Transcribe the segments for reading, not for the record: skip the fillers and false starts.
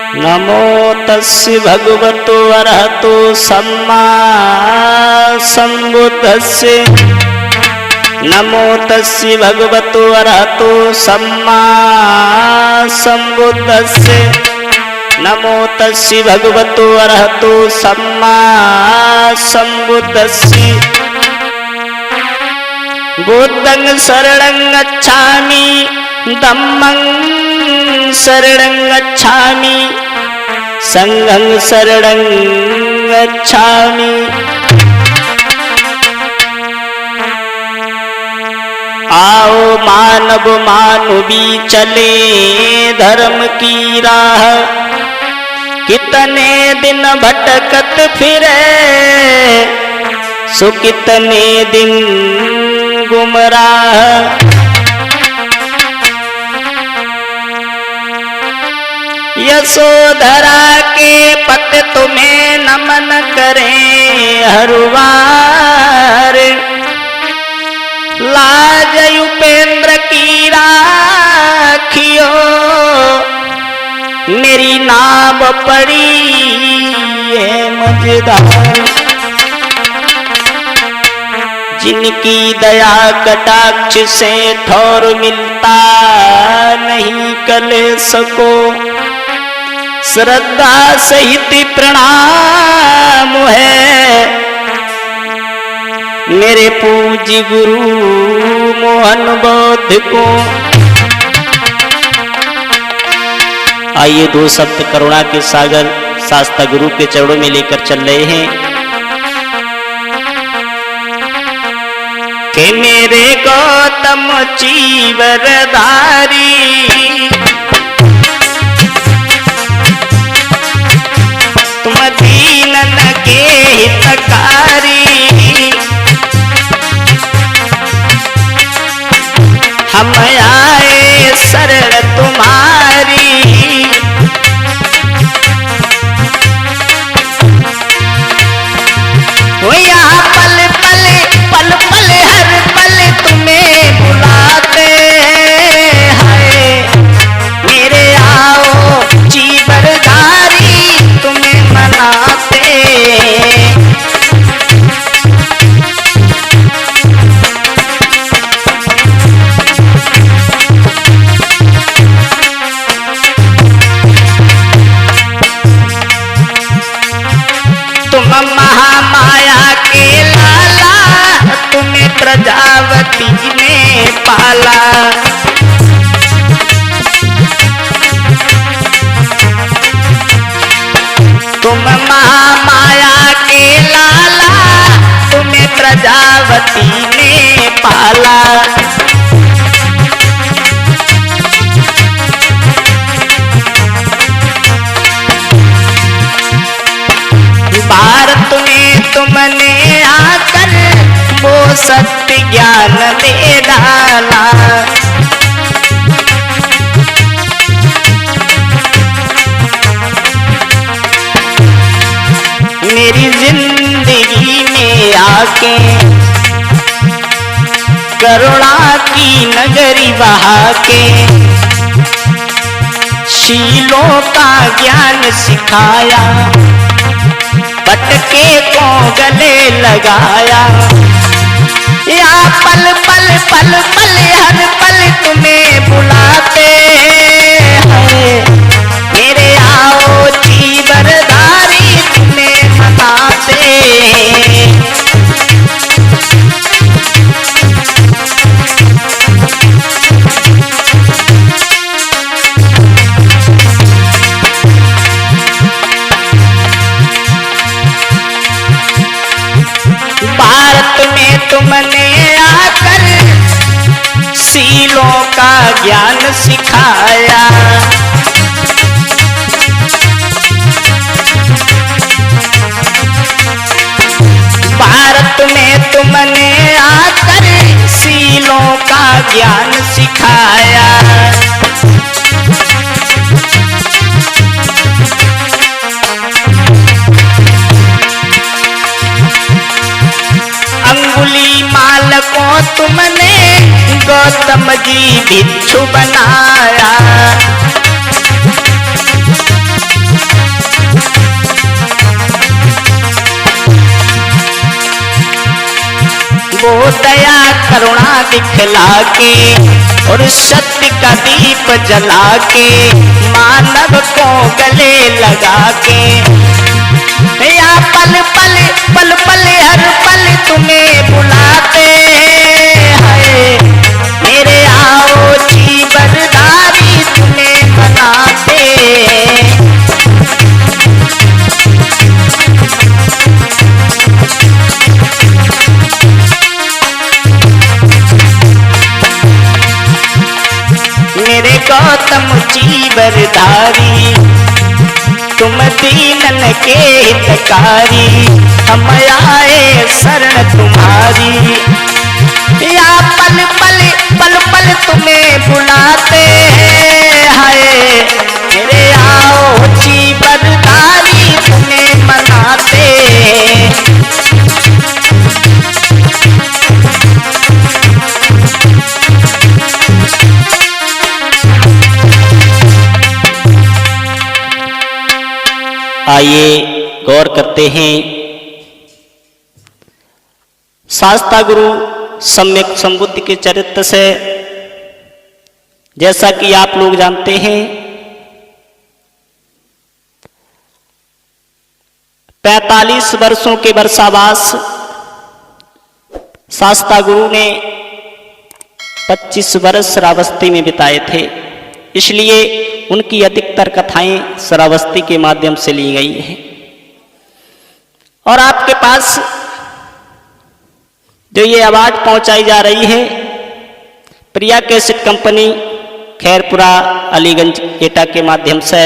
नमो तस्य भगवतो अरहतो सम्मा सम्बुद्धस्य। नमो तस्य भगवतो अरहतो सम्मा सम्बुद्धस्य। नमो तस्य भगवतो अरहतो सम्मा सम्बुद्धस्य। बुद्धं शरणं गच्छामि धम्मं शरणं गच्छामि संघं शरणं गच्छामि। आओ मानव मानवी चले धर्म की राह, कितने दिन भटकत फिरे सो कितने दिन गुमराह। यशोधरा के पत तुम्हें नमन करें हर बार, लाज उपेंद्र की राखियो मेरी नाव पड़ी है मजेदार। जिनकी दया कटाक्ष से ठौर मिलता नहीं कलेश को, श्रद्धा सहित प्रणाम है मेरे पूज्य गुरु मोहन बौद्ध को। आइए दो शब्द करुणा के सागर शास्ता गुरु के चरणों में लेकर चल रहे हैं कि मेरे गौतम चीवरधारी, तुम दीनन के हितकारी, हम आए शरण तुम्हारी। वो यहाँ पल पल पल पल हर पल तुम्हें बुलाते हैं, मेरे आओ चीवरधारी तुम्हें मनाते। तुम महामाया के लाला, तुम्हें प्रजावती ने पाला। तुम महामाया के लाला, तुम्हें प्रजावती ने पाला। भारत में तुमने आकर वो सत्य ज्ञान दे डाला। मेरी जिंदगी में आके करुणा की नगरी बहा के, शीलों का ज्ञान सिखाया, भटके को गले लगाया। या पल पल पल पल हर पल तुम्हें बुलाते हैं, मेरे आओ चीवरधारी तुम्हें मनाते। भारत में तुमने आकर शीलों का ज्ञान सिखाया। भारत में तुमने आकर शीलों का ज्ञान सिखाया। अंगुली माल को तुमने गौतम जी भिक्षु बनाया। दया करुणा दिखला के और सत्य का दीप जला के मानव को गले लगा के या पल पल पल पल हर पल तुम्हें बुलाते हैं मेरे आओ जीवनदारी तुम्हें बनाते। मेरे गौतम जीवनदारी तुम दीनन के हितकारी हम आए शरण तुम्हारी या पल पल पल पल तुम्हें बुलाते हैं मेरे आओ जीवनदारी तुम्हें मनाते। आइए गौर करते हैं शास्ता गुरु सम्यक संबुद्ध के चरित्र से। जैसा कि आप लोग जानते हैं 45 वर्षों के वर्षावास शास्ता गुरु ने 25 वर्ष श्रावस्ती में बिताए थे, इसलिए उनकी अधिकतर कथाएं श्रावस्ती के माध्यम से ली गई हैं। और आपके पास जो ये आवाज पहुंचाई जा रही है प्रिया कैसेट कंपनी खैरपुरा अलीगंज एटा के माध्यम से,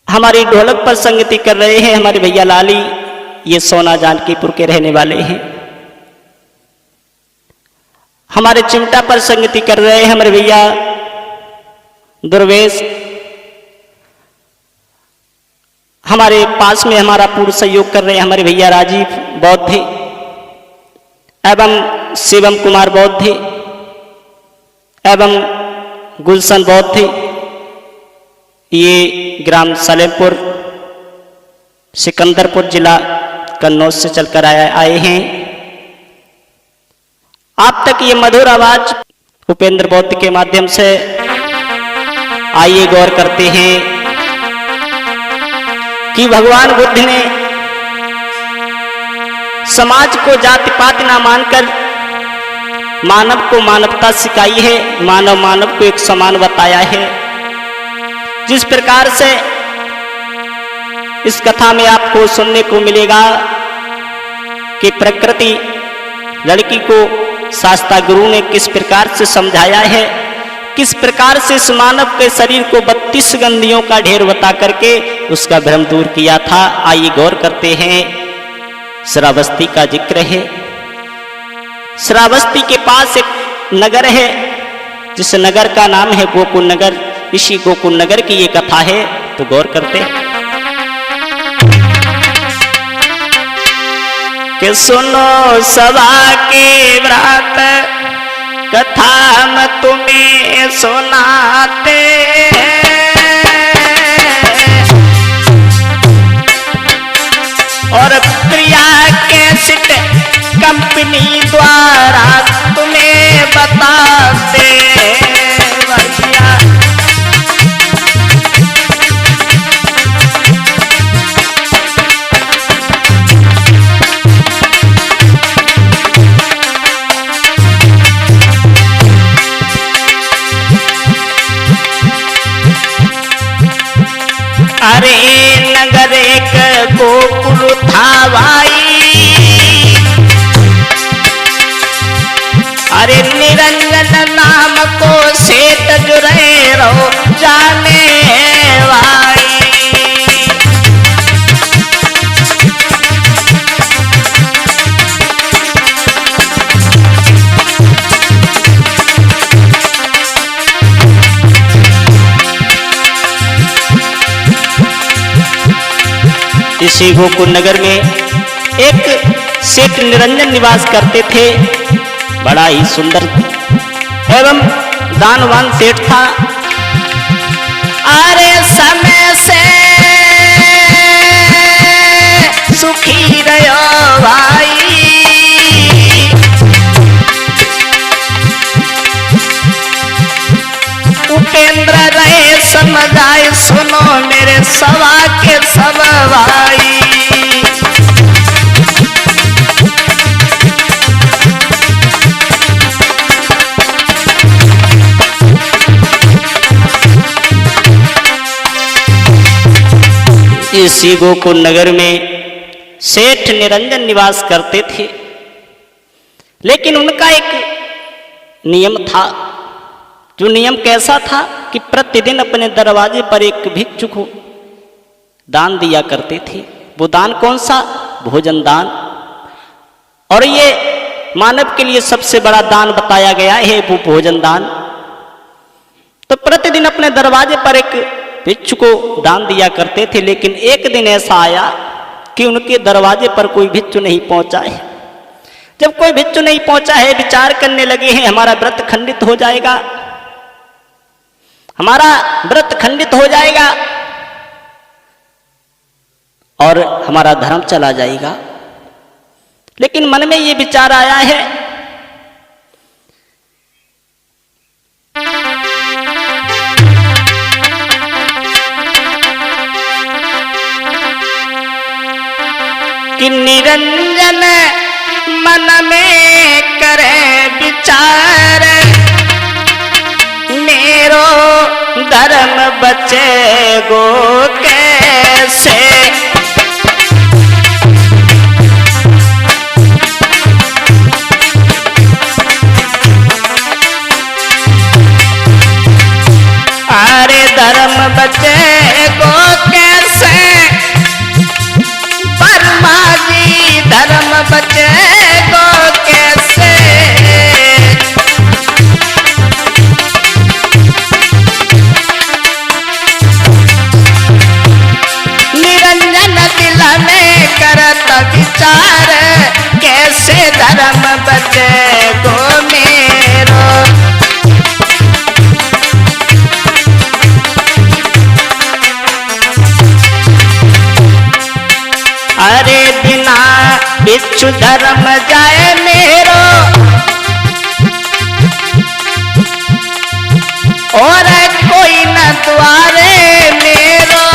हमारी ढोलक पर संगति कर रहे हैं हमारे भैया लाली, ये सोना जानकीपुर के रहने वाले हैं। हमारे चिमटा पर संगति कर रहे हैं हमारे भैया दुर्वेश। हमारे पास में हमारा पूर्ण सहयोग कर रहे हैं हमारे भैया राजीव बौद्ध एवं शिवम कुमार बौद्ध एवं गुलशन बौद्ध। ये ग्राम सलेमपुर सिकंदरपुर जिला कन्नौज से चलकर आए हैं। आप तक ये मधुर आवाज उपेंद्र बौद्ध के माध्यम से। आइए गौर करते हैं कि भगवान बुद्ध ने समाज को जाति पात ना मानकर मानव को मानवता सिखाई है, मानव मानव को एक समान बताया है। जिस प्रकार से इस कथा में आपको सुनने को मिलेगा कि प्रकृति लड़की को शास्ता गुरु ने किस प्रकार से समझाया है, किस प्रकार से इस मानव के शरीर को 32 गंधियों का ढेर बता करके उसका भ्रम दूर किया था। आइए गौर करते हैं। श्रावस्ती का जिक्र है। श्रावस्ती के पास एक नगर है जिस नगर का नाम है गोकुल नगर। इसी गोकुल नगर की ये कथा है, तो गौर करते हैं कि सुनो सभा के व्रत कथा हम तुम्हें सुनाते हैं और प्रिया कैसेट कंपनी द्वारा तुम्हें बताते भैया। अरे नगर एक गोकुल था भाई, अरे निरंजन नाम को सेठ जुरे रहो जाने भाई। इसी गोकुल नगर में एक सेठ निरंजन निवास करते थे। बड़ा ही सुंदर एवं दानवान सेठ था। अरे समय से सुखी रहो भाई, मित्र रहे समझाए, सुनो मेरे सवा के सब भाई। इसी गोकुल नगर में सेठ निरंजन निवास करते थे, लेकिन उनका एक नियम था। जो नियम कैसा था कि प्रतिदिन अपने दरवाजे पर एक भिक्षु को दान दिया करते थे। वो दान कौन सा? भोजन दान। और ये मानव के लिए सबसे बड़ा दान बताया गया है वो भोजन दान। तो प्रतिदिन अपने दरवाजे पर एक भिक्षु को दान दिया करते थे, लेकिन एक दिन ऐसा आया कि उनके दरवाजे पर कोई भिक्षु नहीं पहुंचा है। जब कोई भिक्षु नहीं पहुंचा है, विचार करने लगे हैं हमारा व्रत खंडित हो जाएगा, हमारा व्रत खंडित हो जाएगा और हमारा धर्म चला जाएगा। लेकिन मन में ये विचार आया है कि निरंजन मन में करे विचार, मेरो धर्म बचेगो कैसे। अरे धर्म बचेगो कैसे, वर्मा जी धर्म बचेगो कैसे। निरंजन दिल में करत विचार, कैसे धर्म बचेगो मेरो। अरे बिना भिक्षु धर्म जाए मेरो, और कोई न द्वारे मेरो।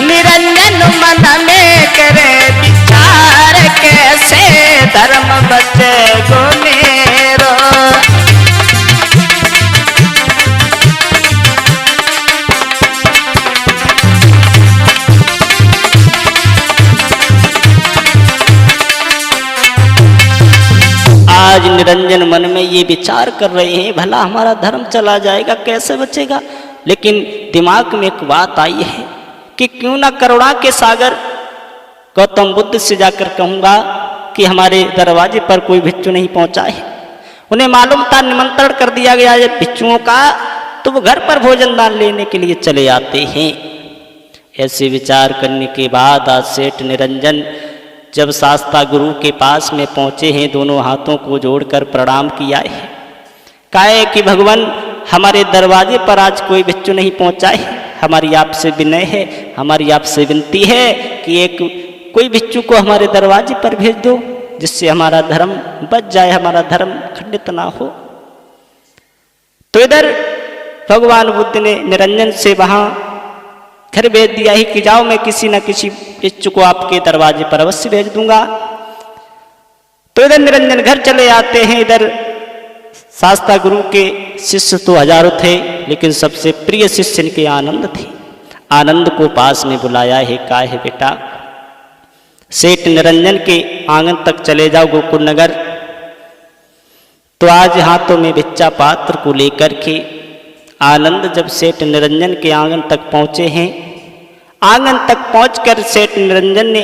निरंजन मन में करे विचार, कैसे धर्म बचेगो मेरो। आज निरंजन मन में ये विचार कर रहे हैं भला हमारा धर्म चला जाएगा, कैसे बचेगा। लेकिन दिमाग में एक बात आई है कि क्यों ना करुणा के सागर गौतम बुद्ध से जाकर कहूँगा कि हमारे दरवाजे पर कोई भिक्षु नहीं पहुँचा है। उन्हें मालूम था निमंत्रण कर दिया गया है भिक्षुओं का, तो वो घर पर भोजन दान लेने के लिए चले आते हैं। ऐसे विचार करने के बाद आज सेठ निरंजन जब शास्ता गुरु के पास में पहुँचे हैं, दोनों हाथों को जोड़कर प्रणाम किया है। कहा है कि भगवान हमारे दरवाजे पर आज कोई भिक्षु नहीं पहुँचा है, हमारी आपसे विनय है, हमारी आपसे विनती है कि एक कोई भिक्षु को हमारे दरवाजे पर भेज दो, जिससे हमारा धर्म बच जाए, हमारा धर्म खंडित ना हो। तो इधर भगवान बुद्ध ने निरंजन से वहाँ घर भेज दिया ही कि जाओ मैं किसी न किसी भिक्षु को आपके दरवाजे पर अवश्य भेज दूंगा। तो इधर निरंजन घर चले आते हैं। इधर शास्ता गुरु के शिष्य तो हजारों थे, लेकिन सबसे प्रिय शिष्य इनके आनंद थे। आनंद को पास में बुलाया है, कहा है बेटा सेठ निरंजन के आंगन तक चले जाओ गोकुल नगर। तो आज हाथों में भिक्षा पात्र को लेकर के आनंद जब सेठ निरंजन के आंगन तक पहुंचे हैं, आंगन तक पहुंचकर सेठ निरंजन ने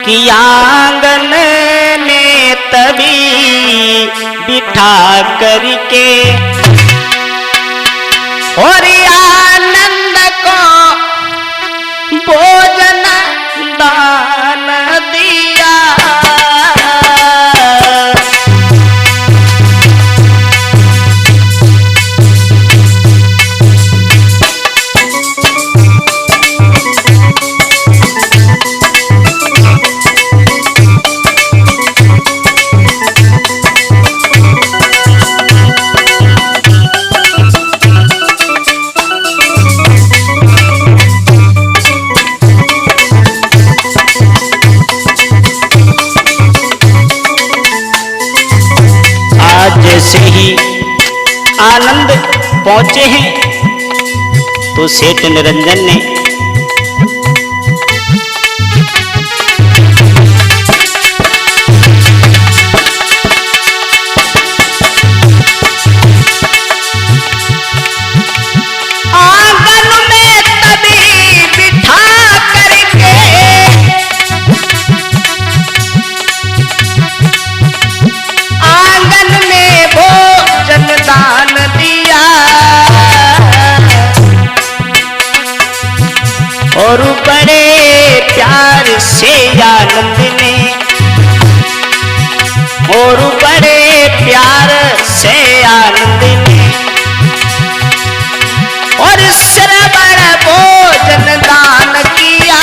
कि आंगन में तभी बिठा करके और आनंद को भोजन दान दिया। आनंद पहुंचे हैं तो सेठ निरंजन ने और बड़े प्यार से आनंद ने और बड़े प्यार से आनंद ने और श्रवण भोजन दान किया।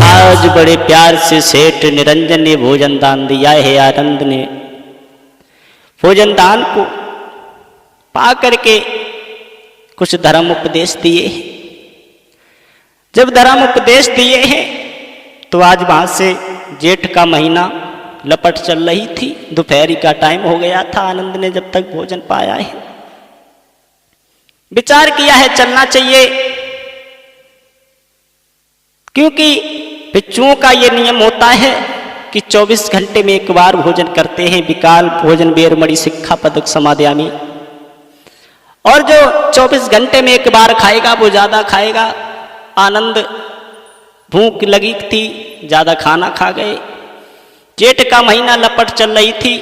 आज बड़े प्यार से सेठ निरंजन ने भोजन दान दिया है। आनंद ने भोजन दान को पा करके कुछ धर्म उपदेश दिए हैं। जब धर्म उपदेश दिए हैं तो आज वहां से जेठ का महीना लपट चल रही थी, दोपहरी का टाइम हो गया था। आनंद ने जब तक भोजन पाया है विचार किया है चलना चाहिए, क्योंकि भिक्षुओं का ये नियम होता है कि 24 घंटे में एक बार भोजन करते हैं। विकाल भोजन बेरमणि शिक्षा पदक समाध्यामी, और जो 24 घंटे में एक बार खाएगा वो ज्यादा खाएगा। आनंद भूख लगी थी, ज्यादा खाना खा गए। जेठ का महीना लपट चल रही थी।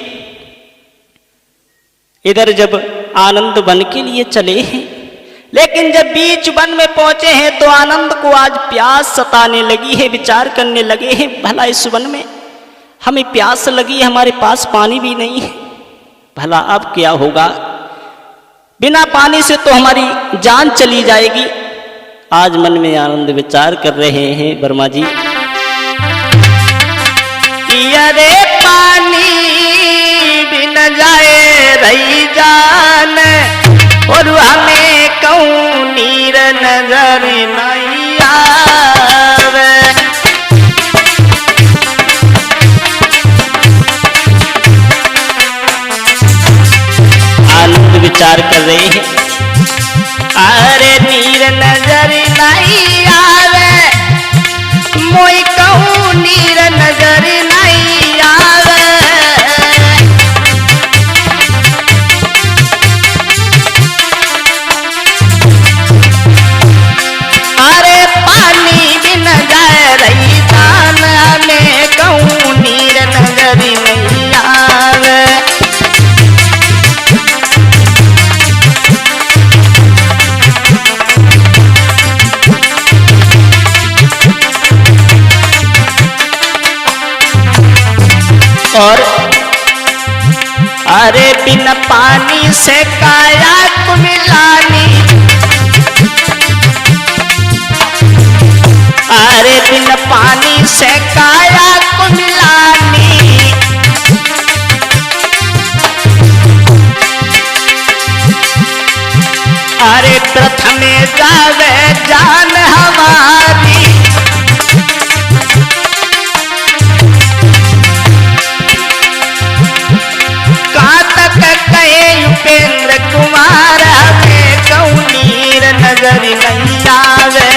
इधर जब आनंद वन के लिए चले हैं, लेकिन जब बीच वन में पहुंचे हैं तो आनंद को आज प्यास सताने लगी है। विचार करने लगे हैं भला इस वन में हमें प्यास लगी है, हमारे पास पानी भी नहीं है, भला अब क्या होगा? बिना पानी से तो हमारी जान चली जाएगी। आज मन में आनंद विचार कर रहे हैं वर्मा जी, अरे पानी भी न जाए रही जान, और हमें कहूँ नीर नजर नहीं आवे। आनंद विचार कर रहे हैं, अरे नीर नजर नहीं आवे, मोई कहूँ नीर नजर नहीं आवे। अरे पानी भी न जाए रही जान, हमें कहूँ नीर नजर नहीं आवे। और अरे बिन पानी से काया को मिलानी, अरे बिन पानी से काया को मिलानी, अरे प्रथम जावे जान हमारी, उपेंद्र कुमार हमें कहूँ नीर नजर नहीं आवे।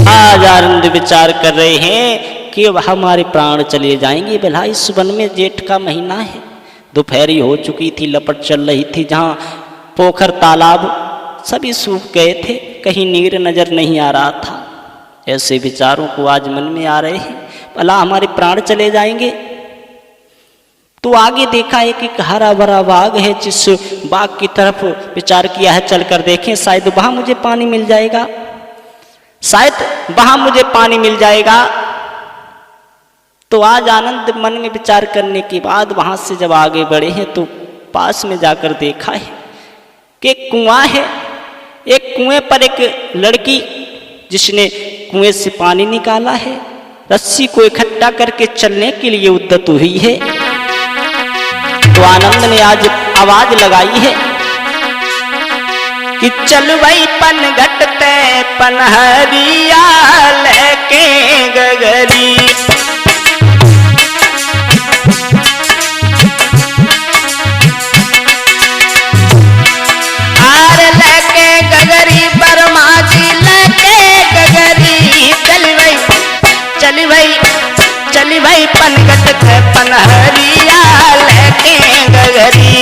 आज आनंद विचार कर रहे हैं कि अब हमारे प्राण चले जाएंगे। भला इस वन में जेठ का महीना है, दोपहरी हो चुकी थी, लपट चल रही थी, जहाँ पोखर तालाब सभी सूख गए थे, कहीं नीर नजर नहीं आ रहा था। ऐसे विचारों को आज मन में आ रहे हैं, भला हमारे प्राण चले जाएंगे। तो आगे देखा है कि हरा भरा बाग है, जिस बाग की तरफ विचार किया है चलकर देखें, शायद वहां मुझे पानी मिल जाएगा, शायद वहां मुझे पानी मिल जाएगा। तो आज आनंद मन में विचार करने के बाद वहां से जब आगे बढ़े हैं तो पास में जाकर देखा है कि कुआं है, एक कुएं पर एक लड़की जिसने कुएं से पानी निकाला है, रस्सी को इकट्ठा करके चलने के लिए उद्यत हुई है। तो आनंद ने आज आवाज लगाई है कि चल वही पनघट ते पनहरिया लेके गगरी। आर लेके गगरी बरमा जी लेके गगरी। चली भाई पनघट ते पनहरिया लेके गगरी।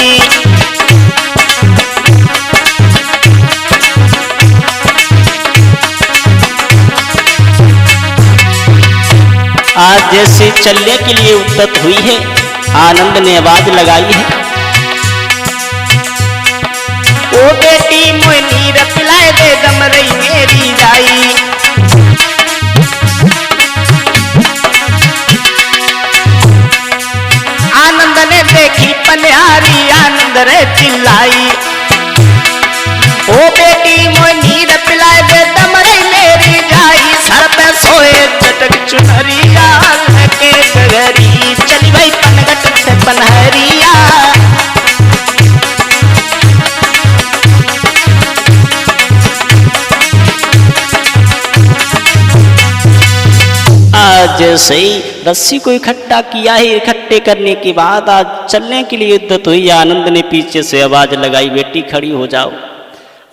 आज जैसे चलने के लिए उद्यत हुई है, आनंद ने आवाज लगाई है, ओ बेटी मोय नीर पिलाए दे दम रही मेरी जाई। आनंद ने देखी पनिहारी आनंद रे चिल्लाई, ओ बेटी मोय नीर पिलाए दे दम रही मेरी जाई। सर पे सोए चटक चुनरिया लेके गगरी। चली भाई पनघट से पनहरिया। आज सही रस्सी को इकट्ठा किया है, इकट्ठे करने के बाद आज चलने के लिए उद्यत हुई। आनंद ने पीछे से आवाज लगाई, बेटी खड़ी हो जाओ।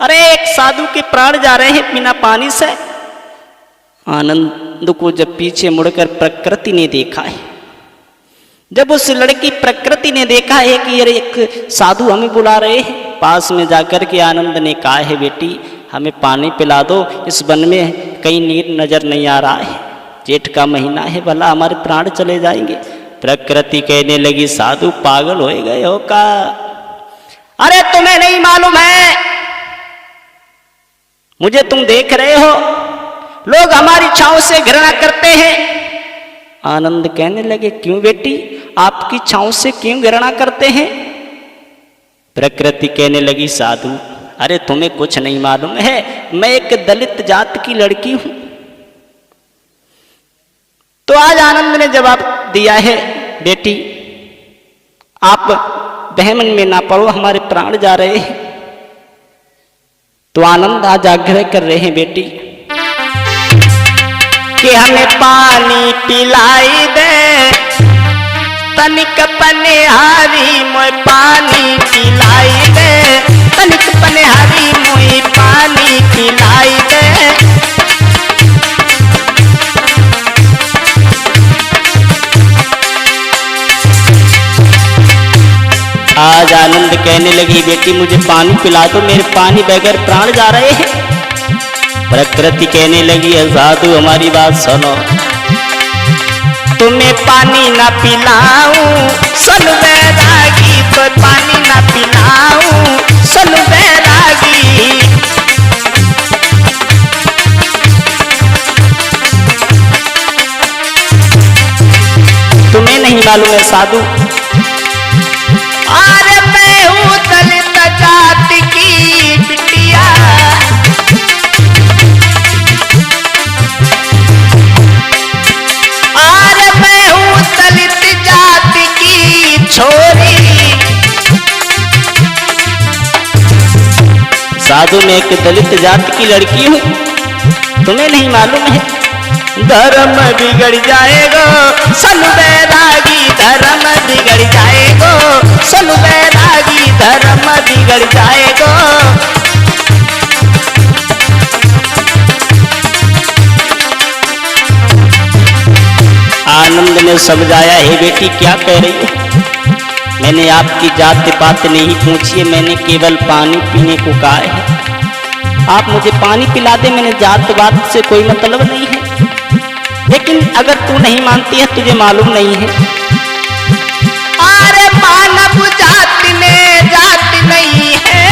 अरे एक साधु के प्राण जा रहे हैं बिना पानी से। आनंद को जब पीछे मुड़कर प्रकृति ने देखा है, जब उस लड़की प्रकृति ने देखा है कि यार एक साधु हमें बुला रहे हैं, पास में जाकर के आनंद ने कहा है बेटी हमें पानी पिला दो, इस वन में कहीं नीर नजर नहीं आ रहा है, जेठ का महीना है, भला हमारे प्राण चले जाएंगे। प्रकृति कहने लगी साधु पागल हो गए हो का? अरे तुम्हें नहीं मालूम है, मुझे तुम देख रहे हो, लोग हमारी छांव से घृणा करते हैं। आनंद कहने लगे क्यों बेटी, आपकी छांव से क्यों घृणा करते हैं? प्रकृति कहने लगी साधु अरे तुम्हें कुछ नहीं मालूम है, मैं एक दलित जात की लड़की हूं। तो आज आनंद ने जवाब दिया है बेटी आप बहमन में ना पड़ो, हमारे प्राण जा रहे हैं। तो आनंद आज आग्रह कर रहे हैं बेटी कि हमें पानी पिलाई दे, तनिक पनिहारी मोय पानी पिलाई दे, तनिक पनिहारी मोय पानी पिलाई दे। आज आनंद कहने लगी बेटी मुझे पानी पिला दो, मेरे पानी बगैर प्राण जा रहे हैं। प्रकृति कहने लगी साधु हमारी बात सुनो, तुम्हें पानी ना पिलाऊं सुन बैरागी, तो पानी ना पिलाऊं सुन बैरागी। तुम्हें नहीं मालूम है साधु, अरे मैं हूँ दलित जाति की बिटिया, अरे मैं हूँ दलित जाति की छोरी। साधु मैं एक दलित जाति की लड़की हूँ, तुम्हें नहीं मालूम है, धर्म बिगड़ जाएगा सन बैरागी, धर्म बिगड़ जाएगा सन बैरागी, धर्म बिगड़ जाएगा। आनंद ने समझाया हे बेटी क्या कह रही हो, मैंने आपकी जात पात नहीं पूछी है, मैंने केवल पानी पीने को कहा है। आप मुझे पानी पिला दे, मैंने जात पात से कोई मतलब नहीं है। लेकिन अगर तू नहीं मानती है, तुझे मालूम नहीं है, अरे मानव जाति में जाति नहीं है,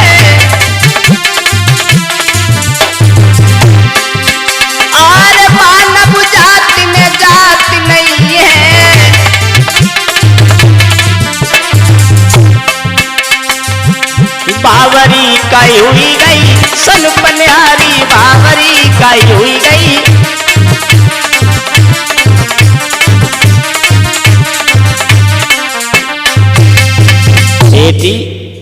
अरे मानव जाति में जाति नहीं है। बावरी काई हुई गई, सन पनिहारी बावरी काई हुई गई। बेटी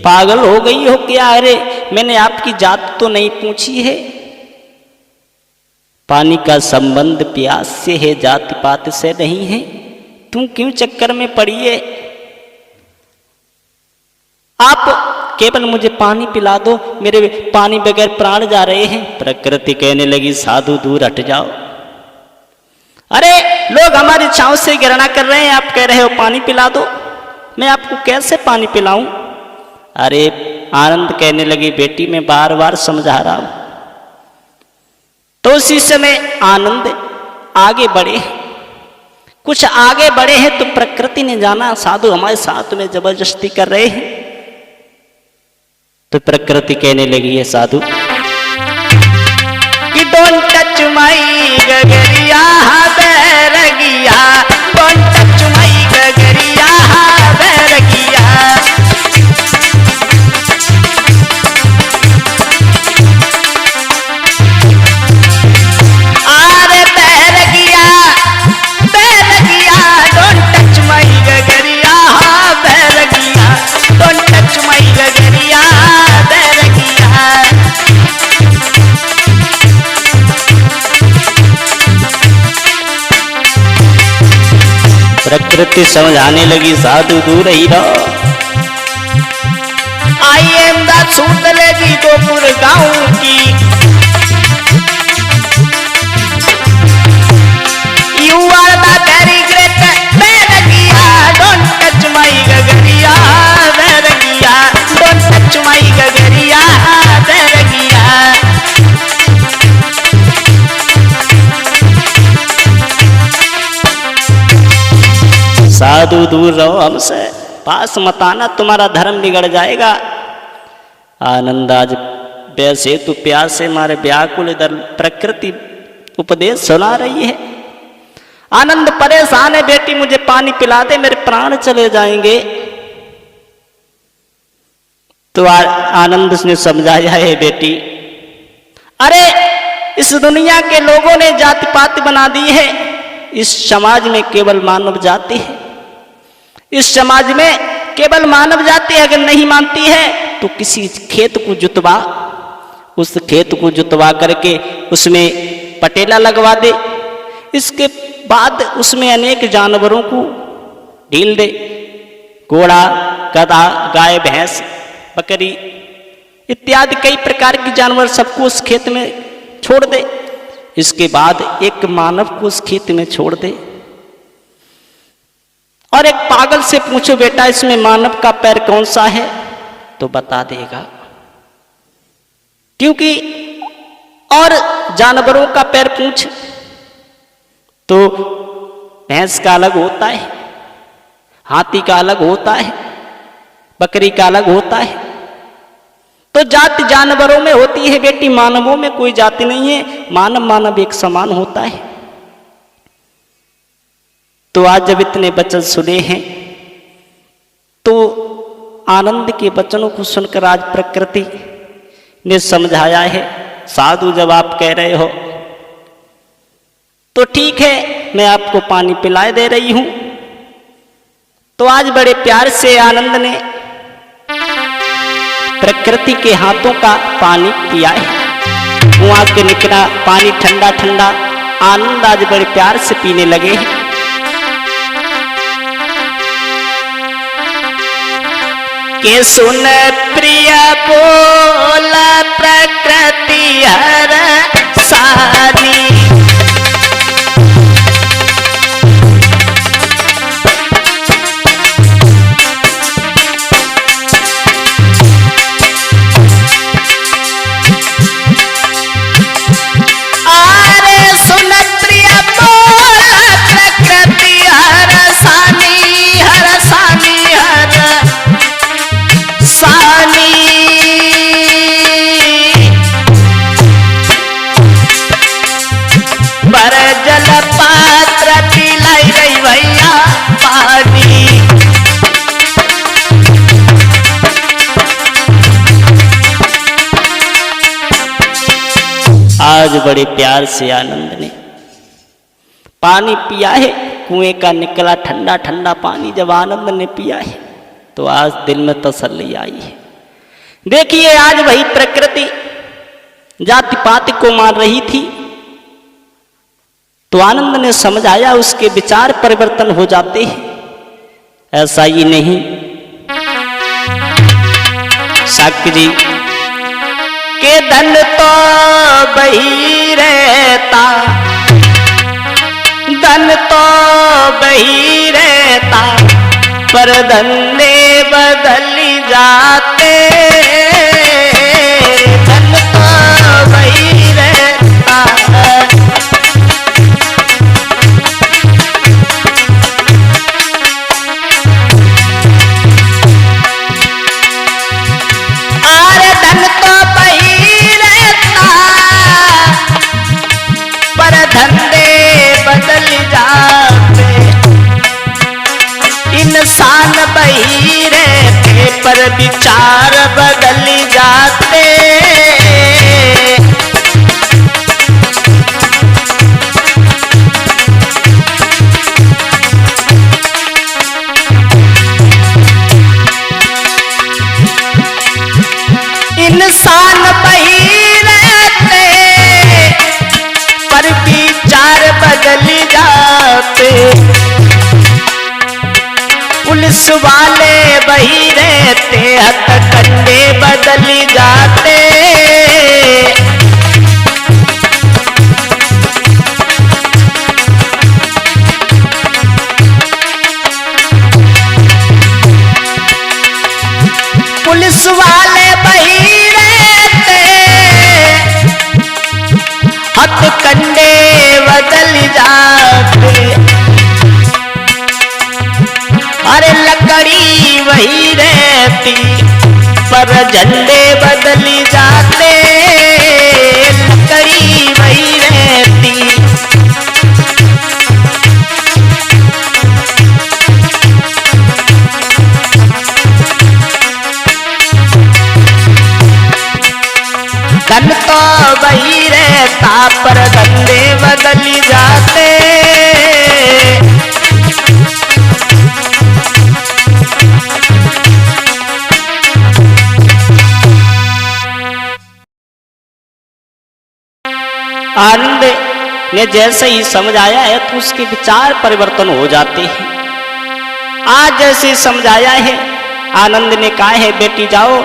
पागल हो गई हो क्या? अरे मैंने आपकी जात तो नहीं पूछी है। पानी का संबंध प्यास से है, जाति पात से नहीं है। तुम क्यों चक्कर में पड़ी है? आप केवल मुझे पानी पिला दो, मेरे पानी बगैर प्राण जा रहे हैं। प्रकृति कहने लगी साधु दूर हट जाओ। अरे लोग हमारी छांव से घृणा कर रहे हैं, आप कह रहे हो पानी पिला दो। मैं आपको कैसे पानी पिलाऊं? अरे आनंद कहने लगी बेटी मैं बार बार समझा रहा हूं। तो उसी समय आनंद आगे बढ़े, कुछ आगे बढ़े हैं तो प्रकृति ने जाना साधु हमारे साथ में जबरदस्ती कर रहे हैं। तो प्रकृति कहने लगी है साधु कि डोंट टच माई गगरिया बैरगिया, डोंट टच माई गगरिया बैरगिया। आरे Bairagiya Bairagiya, don't touch my गगरिया बैरगिया, डोंट टच माई गगरिया बैरगिया। प्रकृति समझाने लगी साधु दूर ही रहो। आई एम द सूतलेगी गोपुर गांव की, you are the very great बैरगिया, डोंट टच माई गगरिया बैरगिया, डोंट टच माई गगरिया बैरगिया। साधु दूर रहो हमसे, पास मत आना, तुम्हारा धर्म बिगड़ जाएगा। आनंद आज वैसे तो प्यास से मारे व्याकुल, इधर प्रकृति उपदेश सुना रही है। आनंद परेशान है, बेटी मुझे पानी पिला दे, मेरे प्राण चले जाएंगे। तो आनंद ने समझाया है बेटी, अरे इस दुनिया के लोगों ने जाति पात बना दी है, इस समाज में केवल मानव जाति है। इस समाज में केवल मानव जाति अगर नहीं मानती है तो किसी खेत को जुतवा, उस खेत को जुतवा करके उसमें पटेला लगवा दे, इसके बाद उसमें अनेक जानवरों को ढील दे, घोड़ा गधा गाय भैंस बकरी इत्यादि कई प्रकार के जानवर सबको उस खेत में छोड़ दे। इसके बाद एक मानव को उस खेत में छोड़ दे और एक पागल से पूछो बेटा इसमें मानव का पैर कौन सा है, तो बता देगा। क्योंकि और जानवरों का पैर पूछ तो भैंस का अलग होता है, हाथी का अलग होता है, बकरी का अलग होता है। तो जाति जानवरों में होती है बेटी, मानवों में कोई जाति नहीं है। मानव मानव एक समान होता है। तो आज जब इतने वचन सुने हैं तो आनंद के वचनों को सुनकर आज प्रकृति ने समझाया है, साधु जब आप कह रहे हो तो ठीक है, मैं आपको पानी पिलाए दे रही हूं। तो आज बड़े प्यार से आनंद ने प्रकृति के हाथों का पानी पिया है। कुआं के निकला पानी ठंडा ठंडा, आनंद आज बड़े प्यार से पीने लगे हैं। के सुन प्रिय बोल प्रकृति हर सानी, आज बड़े प्यार से आनंद ने पानी पिया है, कुएं का निकला ठंडा ठंडा पानी जब आनंद ने पिया है तो आज दिल में तसल्ली आई है। देखिए आज वही प्रकृति जाति पाति को मान रही थी तो आनंद ने समझाया, उसके विचार परिवर्तन हो जाते हैं। ऐसा ही नहीं, शाक्य जी के धन तो बही रहता, धन तो बही रहता, पर धंधे बदल जाते, धन तो बही रहता। अरे धन तो बही रहता, पर धंधे बदल जाते, इंसान बही रहते पर विचार बदल जाते। इंसान बही रहते पर विचार बदल जाते, पुलिस वाले बही रहते हथकंडे बदल जाते। पुलिस वाले बही रहते हथकंडे बदल जाते, अरे लकड़ी वही रहती पर झंडे बदल जाते, लकड़ी वही रहती। धन तो वही रहता पर धंधे बदल जाते, आनंद ने जैसे ही समझाया है तो उसके विचार परिवर्तन हो जाते हैं। आज जैसे समझाया है आनंद ने कहा है बेटी जाओ,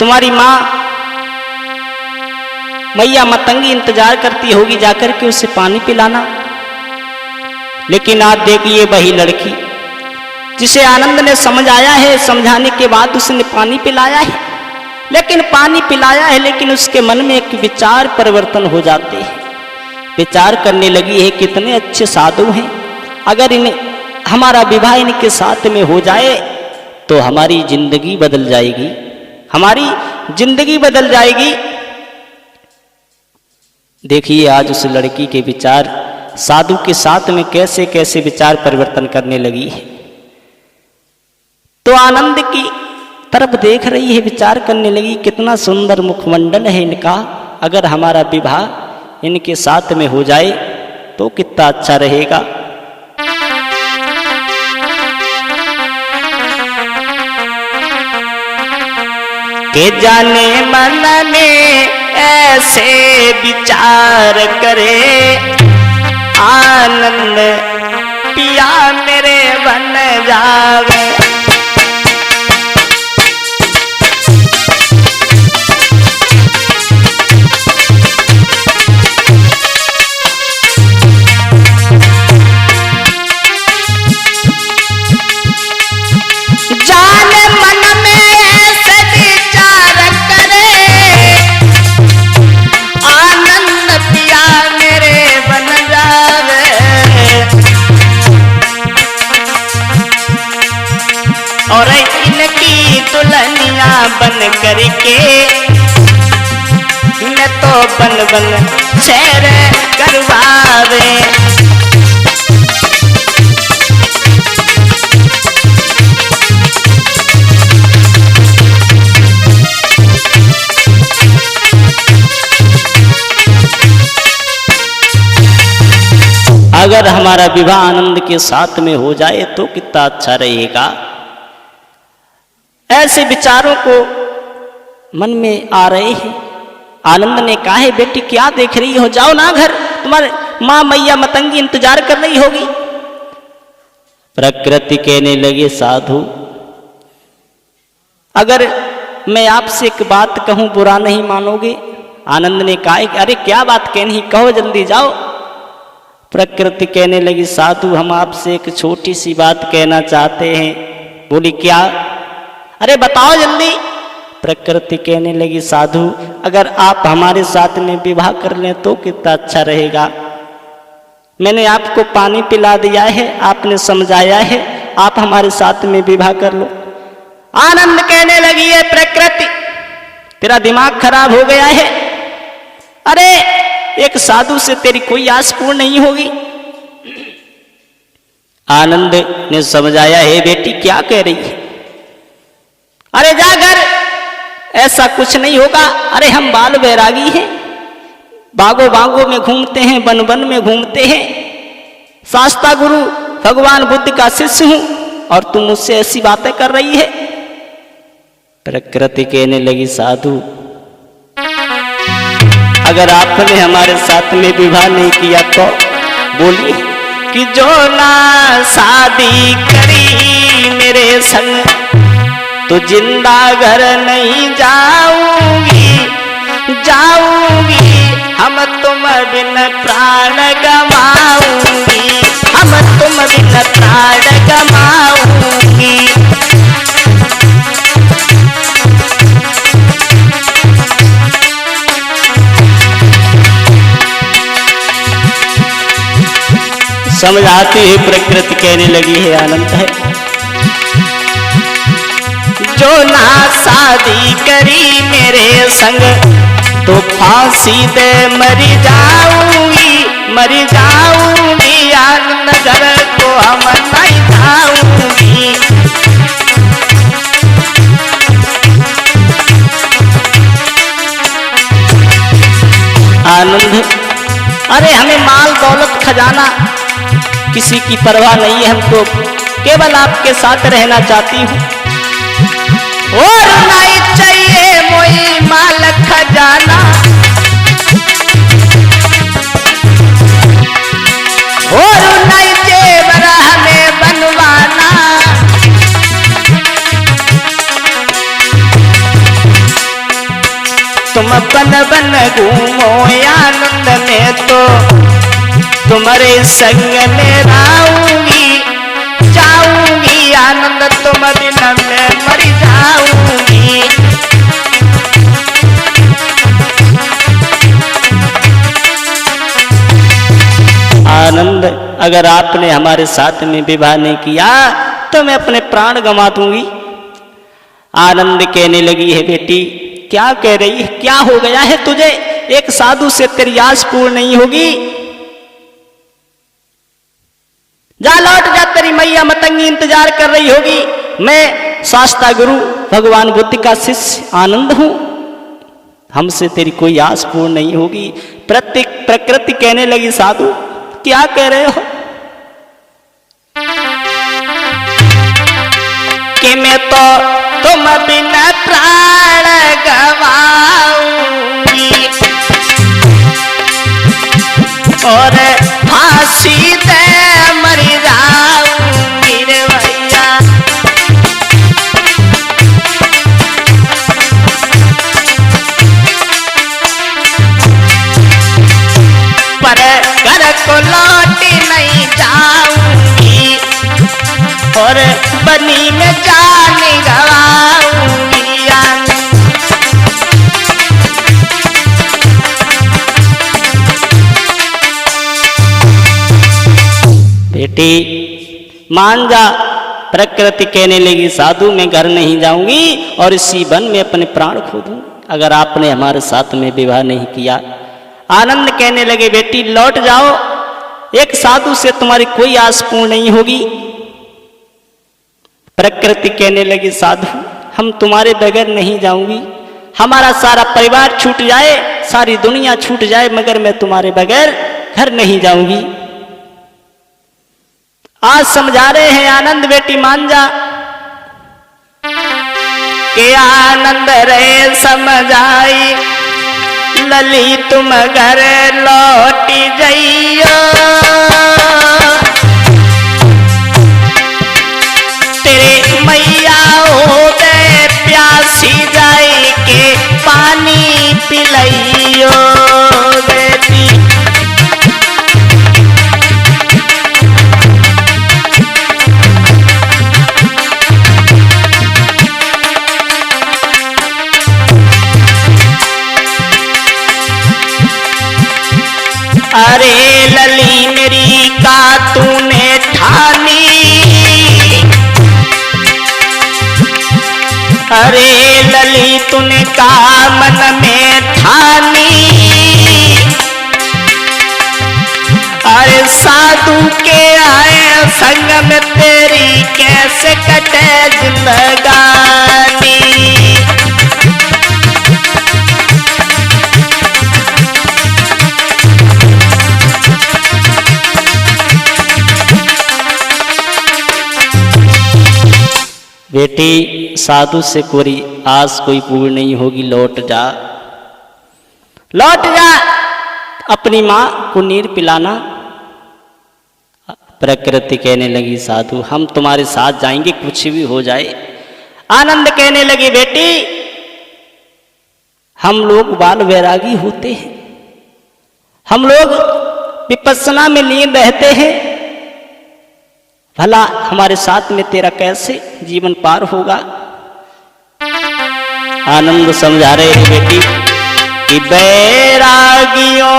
तुम्हारी माँ मैया मतंगी इंतजार करती होगी, जाकर के उसे पानी पिलाना। लेकिन आज देखिए वही लड़की जिसे आनंद ने समझाया है, समझाने के बाद उसने पानी पिलाया है, लेकिन पानी पिलाया है लेकिन उसके मन में एक विचार परिवर्तन हो जाते हैं। विचार करने लगी है कितने अच्छे साधु हैं, अगर इन्हें हमारा विवाह इनके साथ में हो जाए तो हमारी जिंदगी बदल जाएगी, हमारी जिंदगी बदल जाएगी। देखिए आज उस लड़की के विचार साधु के साथ में कैसे कैसे विचार परिवर्तन करने लगी है। तो आनंद की तरफ देख रही है, विचार करने लगी कितना सुंदर मुखमंडल है इनका, अगर हमारा विवाह इनके साथ में हो जाए तो कितना अच्छा रहेगा। के जाने मन में ऐसे विचार करे, आनंद पिया मेरे बन जावे। और इनकी दुल्हनिया बन करके न तो बन बन शहर करवावे। अगर हमारा विवाह आनंद के साथ में हो जाए तो कितना अच्छा रहेगा। ऐसे विचारों को मन में आ रहे हैं। आनंद ने कहा है बेटी क्या देख रही हो, जाओ ना घर, तुम्हारे माँ मैया मतंगी इंतजार कर रही होगी। प्रकृति कहने लगे साधु अगर मैं आपसे एक बात कहूं बुरा नहीं मानोगे। आनंद ने कहा कि अरे क्या बात कहनी, कहो जल्दी जाओ। प्रकृति कहने लगी साधु हम आपसे एक छोटी सी बात कहना चाहते हैं। बोली क्या? अरे बताओ जल्दी। प्रकृति कहने लगी साधु अगर आप हमारे साथ में विवाह कर लें तो कितना अच्छा रहेगा। मैंने आपको पानी पिला दिया है, आपने समझाया है, आप हमारे साथ में विवाह कर लो। आनंद कहने लगी है प्रकृति तेरा दिमाग खराब हो गया है। अरे एक साधु से तेरी कोई आस पूर्ण नहीं होगी। आनंद ने समझाया है बेटी क्या कह रही है। अरे जा घर, ऐसा कुछ नहीं होगा। अरे हम बाल बैरागी हैं, बागों बागों में घूमते हैं, वन वन में घूमते हैं। शास्ता गुरु भगवान बुद्ध का शिष्य हूं और तुम मुझसे ऐसी बातें कर रही है। प्रकृति कहने लगी साधु अगर आपने हमारे साथ में विवाह नहीं किया तो बोलिए कि जो ना शादी करी मेरे संग तो जिंदा घर नहीं जाऊंगी, जाऊंगी हम तुम बिन प्राण गवाऊंगी, हम तुम बिन प्राण गवाऊंगी। समझ आती है प्रकृति कहने लगी है आनंद है जो ना शादी करी मेरे संग तो फांसी दे मरी जाऊंगी, मरी जाऊंगी। आनंद घर को हम नहीं जाऊंगी। आनंद अरे हमें माल दौलत खजाना किसी की परवाह नहीं है, हम तो केवल आपके साथ रहना चाहती हूँ और नहीं चाहिए मोई माल खजाना और नहीं जेवर हमें बनवाना। तुम बन बन घूमो आनंद में तो तुम्हारे संग में रहूंगी, जाऊंगी। आनंद तुम बिन में मर जाऊंगी। आनंद अगर आपने हमारे साथ में विवाह नहीं किया तो मैं अपने प्राण गंवा दूंगी। आनंद कहने लगी है बेटी क्या कह रही है, क्या हो गया है तुझे? एक साधु से तेरी आस पूर्ण नहीं होगी। जा लौट जा, तेरी मैया मतंगी इंतजार कर रही होगी। मैं शास्ता गुरु भगवान बुद्ध का शिष्य आनंद हूं, हमसे तेरी कोई आस पूर्ण नहीं होगी। प्रकृति कहने लगी साधु क्या कह रहे हो कि मैं तो तुम बिना प्राण गवाऊंगी और फांसी दे मर जाऊंगी रे भैया। पर घर को लौट नहीं जाऊंगी और बनी में जान गवाऊंगी। बेटी मान जा। प्रकृति कहने लगी साधु मैं घर नहीं जाऊंगी और इसी वन में अपने प्राण खो दूं अगर आपने हमारे साथ में विवाह नहीं किया। आनंद कहने लगे बेटी लौट जाओ, एक साधु से तुम्हारी कोई आस पूर्ण नहीं होगी। प्रकृति कहने लगी साधु हम तुम्हारे बगैर नहीं जाऊंगी, हमारा सारा परिवार छूट जाए, सारी दुनिया छूट जाए, मगर मैं तुम्हारे बगैर घर नहीं जाऊंगी। आज समझा रहे हैं आनंद बेटी मान जा के आनंद रे समझाई लली तुम घर लौट जाइयो तेरे मैया हो गए प्यासी जाए के पानी पिलाइयो बेटी अरे लली मेरी का तूने ठानी अरे लली तूने का मन में ठानी अरे साधु के आए संग में तेरी कैसे कटे जिंदगानी बेटी साधु से कोई आस कोई पूरी नहीं होगी लौट जा अपनी माँ को नीर पिलाना। प्रकृति कहने लगी साधु हम तुम्हारे साथ जाएंगे कुछ भी हो जाए। आनंद कहने लगी बेटी हम लोग बाल वैरागी होते हैं हम लोग विपस्सना में लीन रहते हैं भला हमारे साथ में तेरा कैसे जीवन पार होगा। आनंद समझा रहे हैं बेटी कि बैरागियों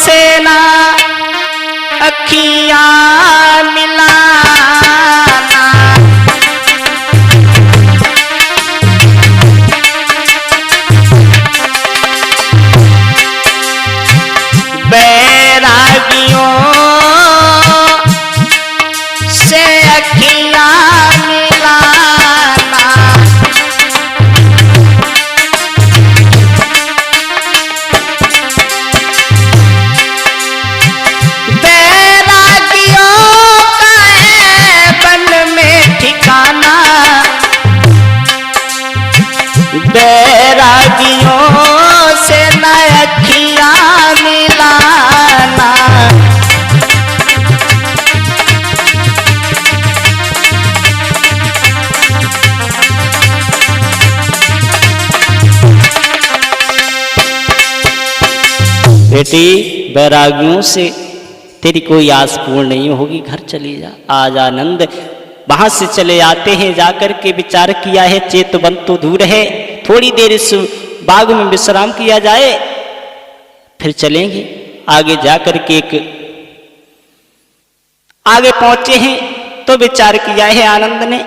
से ना अखियां मिलाना बैरागियों से अखियां मिलाना बैरागियों का है बन में ठिकाना बैरागियों से न अखियां मिलाना बेटी बैरागियों से तेरी कोई आस पूर्ण नहीं होगी घर चली जा। आज आनंद वहां से चले आते हैं जाकर के विचार किया है चेतवन तो दूर है थोड़ी देर इस बाग में विश्राम किया जाए फिर चलेंगे आगे जाकर के एक आगे पहुंचे हैं तो विचार किया है आनंद ने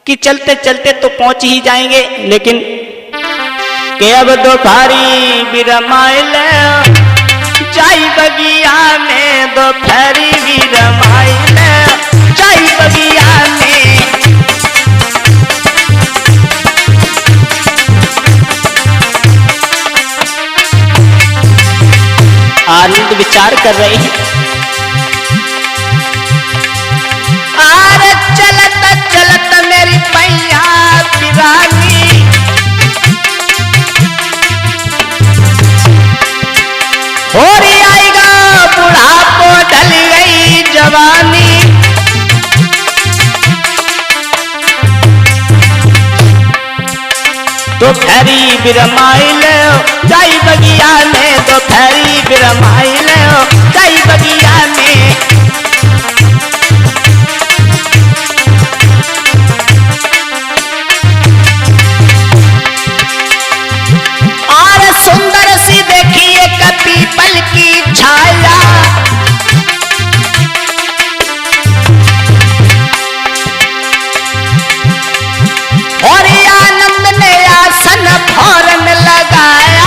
कि चलते चलते तो पहुंच ही जाएंगे लेकिन के अब दोपहरी बिरमाइल जाई बगिया में दोपहरी बिरमाइल जाई बगिया में आनंद विचार कर रहे हैं आरे चलत चलत मेरी पैया पिरानी हो रही आएगा बुढ़ापो ढल गई जवानी दोपहरी बिरमाइल जाई बगिया में दोपहरी बिरमाइल जाई बगिया में और सुंदर सी देखिए पीपल की छाया और आनंद ने आसन फौरन लगाया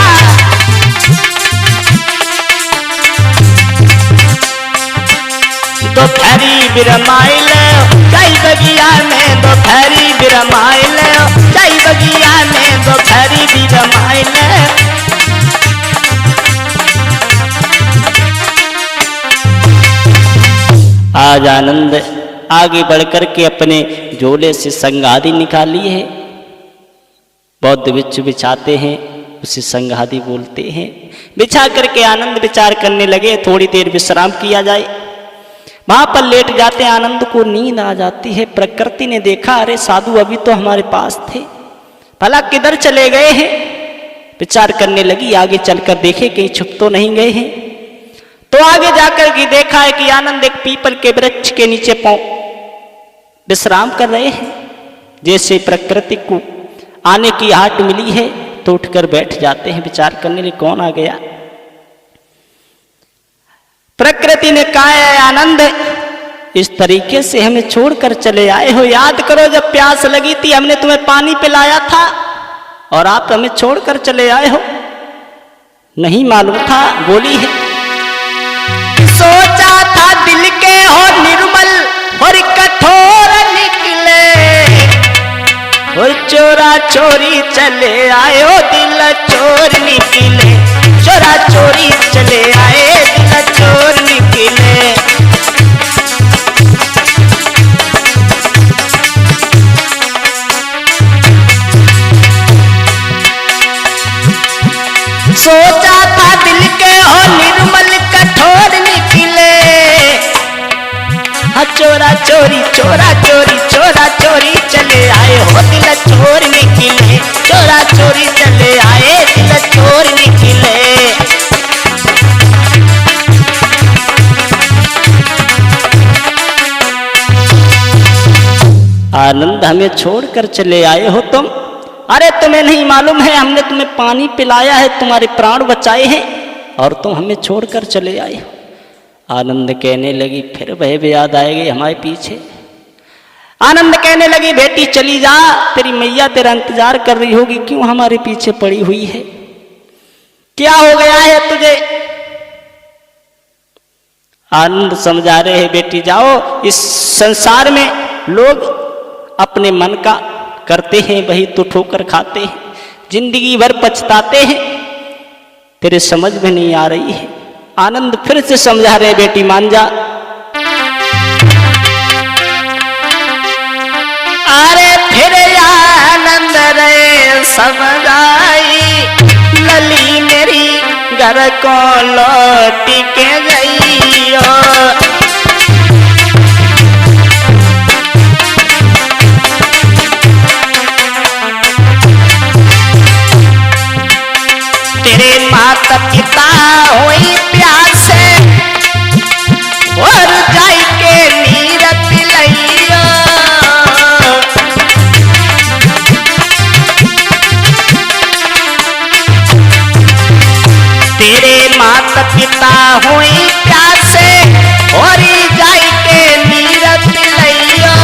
दोपहरी बिरमाइल जाई बगिया में दोपहरी बिरमाइल जाई बगिया में दोपहरी बिरमाइल आज आनंद आगे बढ़कर के अपने झोले से संगादी निकाली है। बौद्ध बिच्छू बिछाते हैं, उसे संगादी बोलते हैं। बिछा करके आनंद विचार करने लगे, थोड़ी देर विश्राम किया जाए। वहां पर लेट जाते, आनंद को नींद आ जाती है। प्रकृति ने देखा, अरे साधु अभी तो हमारे पास थे, भला किधर चले गए हैं। विचार करने लगी, आगे चलकर देखे कहीं छुप तो नहीं गए हैं। तो आगे जाकर के देखा है कि आनंद एक पीपल के वृक्ष के नीचे विश्राम कर रहे हैं। जैसे प्रकृति को आने की आहट मिली है तो उठकर बैठ जाते हैं। विचार करने लिए कौन आ गया। प्रकृति ने कहा है, आनंद इस तरीके से हमें छोड़कर चले आए हो। याद करो जब प्यास लगी थी हमने तुम्हें पानी पिलाया था और आप हमें छोड़कर चले आए हो। नहीं मालूम था, बोली है। सोचा था दिल के हो निर्मल और कठोर निकले, और चोरा चोरी चले आए हो दिल चोर निकले। चोरा चोरी चले आए दिल चोर निकले। सोचा था दिल के हो निर्मल कठोर निकले। हाँ चोरा चोरी चोरा चोरी चले आए हो दिल चोर निकले। चोरा चोरी चले आए दिल चोर निकले। आनंद हमें छोड़कर चले आए हो तुम। अरे तुम्हें नहीं मालूम है हमने तुम्हें पानी पिलाया है, तुम्हारे प्राण बचाए हैं और तुम हमें छोड़कर चले आए हो। आनंद कहने लगी, फिर वह याद आएगी हमारे पीछे। आनंद कहने लगी, बेटी चली जा, तेरी मैया तेरा इंतजार कर रही होगी, क्यों हमारे पीछे पड़ी हुई है, क्या हो गया है तुझे। आनंद समझा रहे हैं, बेटी जाओ, इस संसार में लोग अपने मन का करते हैं वही तो ठोकर खाते हैं, जिंदगी भर पछताते हैं, तेरे समझ में नहीं आ रही है। आनंद फिर से समझा रहे, बेटी मान जा। अरे फिर आनंद रे समझाई, लली मेरी घर को लौट के गई। तेरे माता पिता हुई प्यासे और जाई के नीर पिलैया। तेरे माता पिता हुई प्यासे और जाई के नीर पिलैया।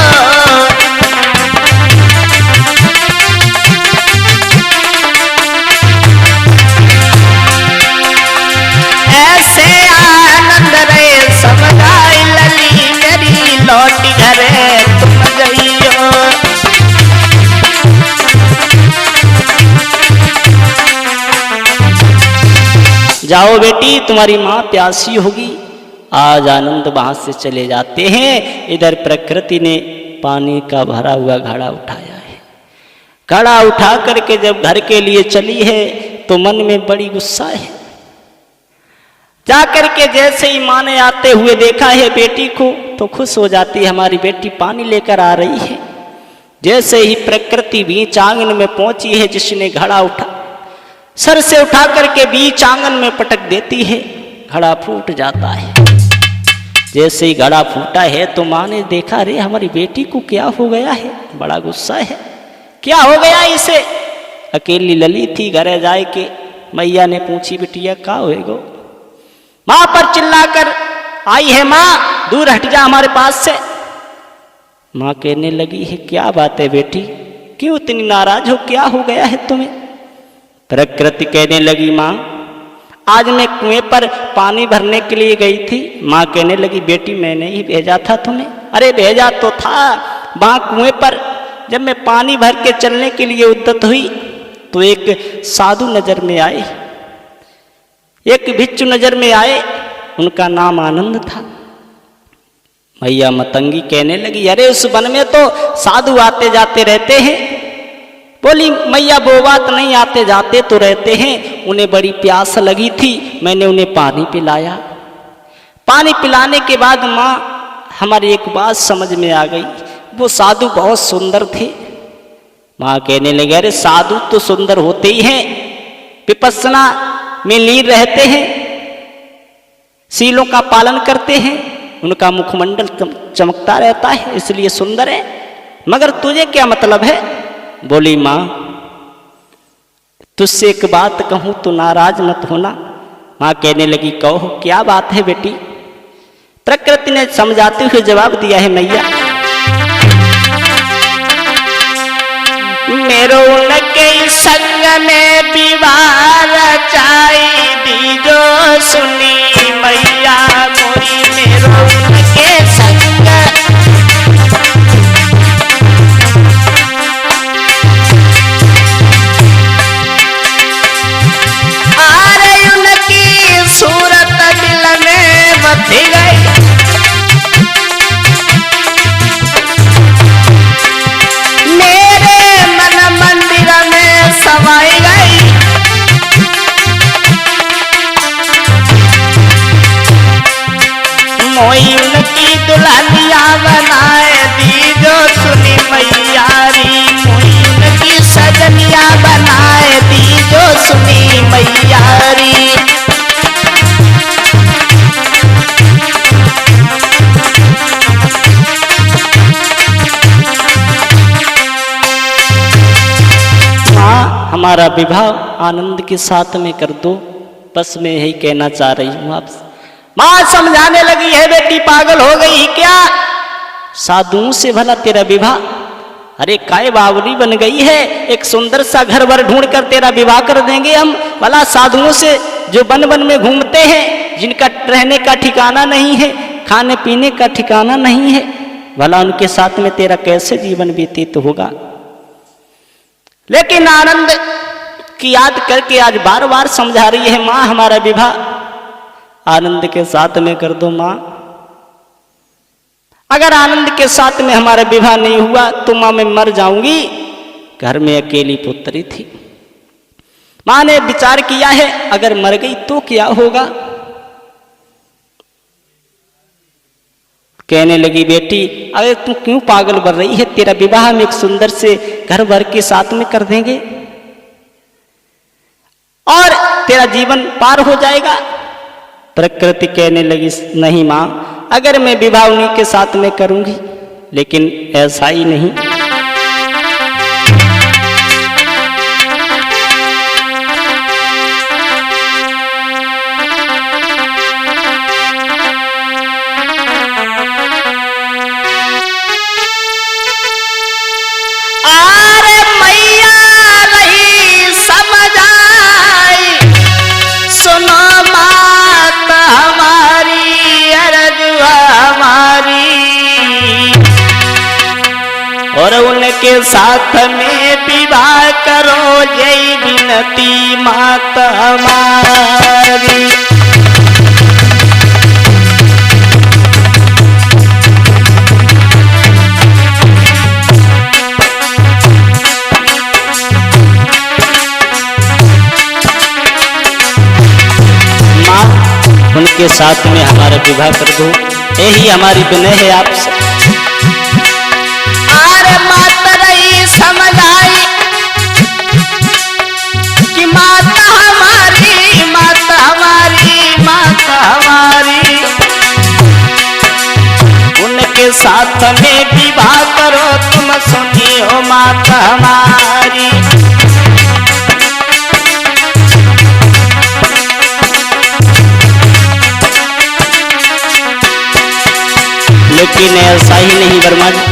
ऐसे आनंद रे समझाई, लली मेरी लौट घरे तुम गईयो। जाओ बेटी, तुम्हारी माँ प्यासी होगी। आज आनंद वहां से चले जाते हैं। इधर प्रकृति ने पानी का भरा हुआ घड़ा उठाया है। घड़ा उठा करके जब घर के लिए चली है तो मन में बड़ी गुस्सा है। जाकर के जैसे ही माँ ने आते हुए देखा है बेटी को तो खुश हो जाती है, हमारी बेटी पानी लेकर आ रही है। जैसे ही प्रकृति बीच आंगन में पहुंची है, जिसने घड़ा उठा सर से उठा करके बीच आंगन में पटक देती है, घड़ा फूट जाता है। जैसे ही घड़ा फूटा है तो माँ ने देखा, अरे हमारी बेटी को क्या हो गया है, बड़ा गुस्सा है, क्या हो गया इसे। अकेली लली थी, घर जाए के मैया ने पूछी, बिटिया क्या होएगो। माँ पर चिल्लाकर आई है, माँ दूर हट जा हमारे पास से। माँ कहने लगी है, क्या बात है बेटी, क्यों इतनी नाराज हो, क्या हो गया है तुम्हें। प्रकृति कहने लगी, माँ आज मैं कुएं पर पानी भरने के लिए गई थी। माँ कहने लगी, बेटी मैंने ही भेजा था तुम्हें। अरे भेजा तो था, वहां कुएं पर जब मैं पानी भर के चलने के लिए उद्यत हुई तो एक साधु नजर में आए, एक भिक्षु नजर में आए, उनका नाम आनंद था। मैया मतंगी कहने लगी, अरे उस वन में तो साधु आते जाते रहते हैं। बोली मैया वो बात नहीं, आते जाते तो रहते हैं, उन्हें बड़ी प्यास लगी थी, मैंने उन्हें पानी पिलाया। पानी पिलाने के बाद माँ हमारी एक बात समझ में आ गई, वो साधु बहुत सुंदर थे। माँ कहने लगे, अरे साधु तो सुंदर होते ही हैं, विपस्सना में लीन रहते हैं, शीलों का पालन करते हैं, उनका मुखमंडल चमकता रहता है, इसलिए सुंदर है। मगर तुझे क्या मतलब है? बोली माँ तुझसे एक बात कहूं तो नाराज मत होना। माँ कहने लगी, कहो क्या बात है बेटी? प्रकृति ने समझाते हुए जवाब दिया है, मैया मेरो उनके संग में विवाह रचाई दीजो सुनी मैया मोरी, मेरो उनके संग आ रही उनकी सूरत दिल में बधी गई, समाई गई। मोई उनकी दुल्हनिया बनाए दीजो सुनी मैयारी, मोई उनकी सजनिया बनाए दीजो सुनी मैयारी। हमारा विवाह आनंद के साथ में कर दो, बस मैं यही कहना चाह रही हूँ आपसे। माँ समझाने लगी है, बेटी पागल हो गई क्या? साधुओं से भला तेरा विवाह? अरे काय बावली बन गई है, एक सुंदर सा घर वर ढूंढ कर तेरा विवाह कर देंगे हम। भला साधुओं से जो वन वन में घूमते हैं, जिनका रहने का ठिकाना नहीं है, खाने पीने का ठिकाना नहीं है, भला उनके साथ में तेरा कैसे जीवन व्यतीत होगा? लेकिन आनंद की याद करके आज बार बार समझा रही है, माँ हमारा विवाह आनंद के साथ में कर दो माँ। अगर आनंद के साथ में हमारा विवाह नहीं हुआ तो माँ मैं मर जाऊंगी। घर में अकेली पुत्री थी। माँ ने विचार किया है, अगर मर गई तो क्या होगा? कहने लगी, बेटी अरे तू क्यों पागल बन रही है? तेरा विवाह हम एक सुंदर से घर भर के साथ में कर देंगे और तेरा जीवन पार हो जाएगा। प्रकृति कहने लगी, नहीं माँ, अगर मैं विवाह उन्हीं के साथ में करूंगी, लेकिन ऐसा ही नहीं। और उनके साथ में विवाह करो, यही विनती माता हमारी। माँ उनके साथ में हमारा विवाह कर दो, यही हमारी विनय है आपसे। माता रही समझ आई कि माता हमारी, माता हमारी, माता हमारी, उनके साथ में विवाह करो तुम सुनियो माता हमारी। लेकिन ऐसा ही नहीं वर्मा जी,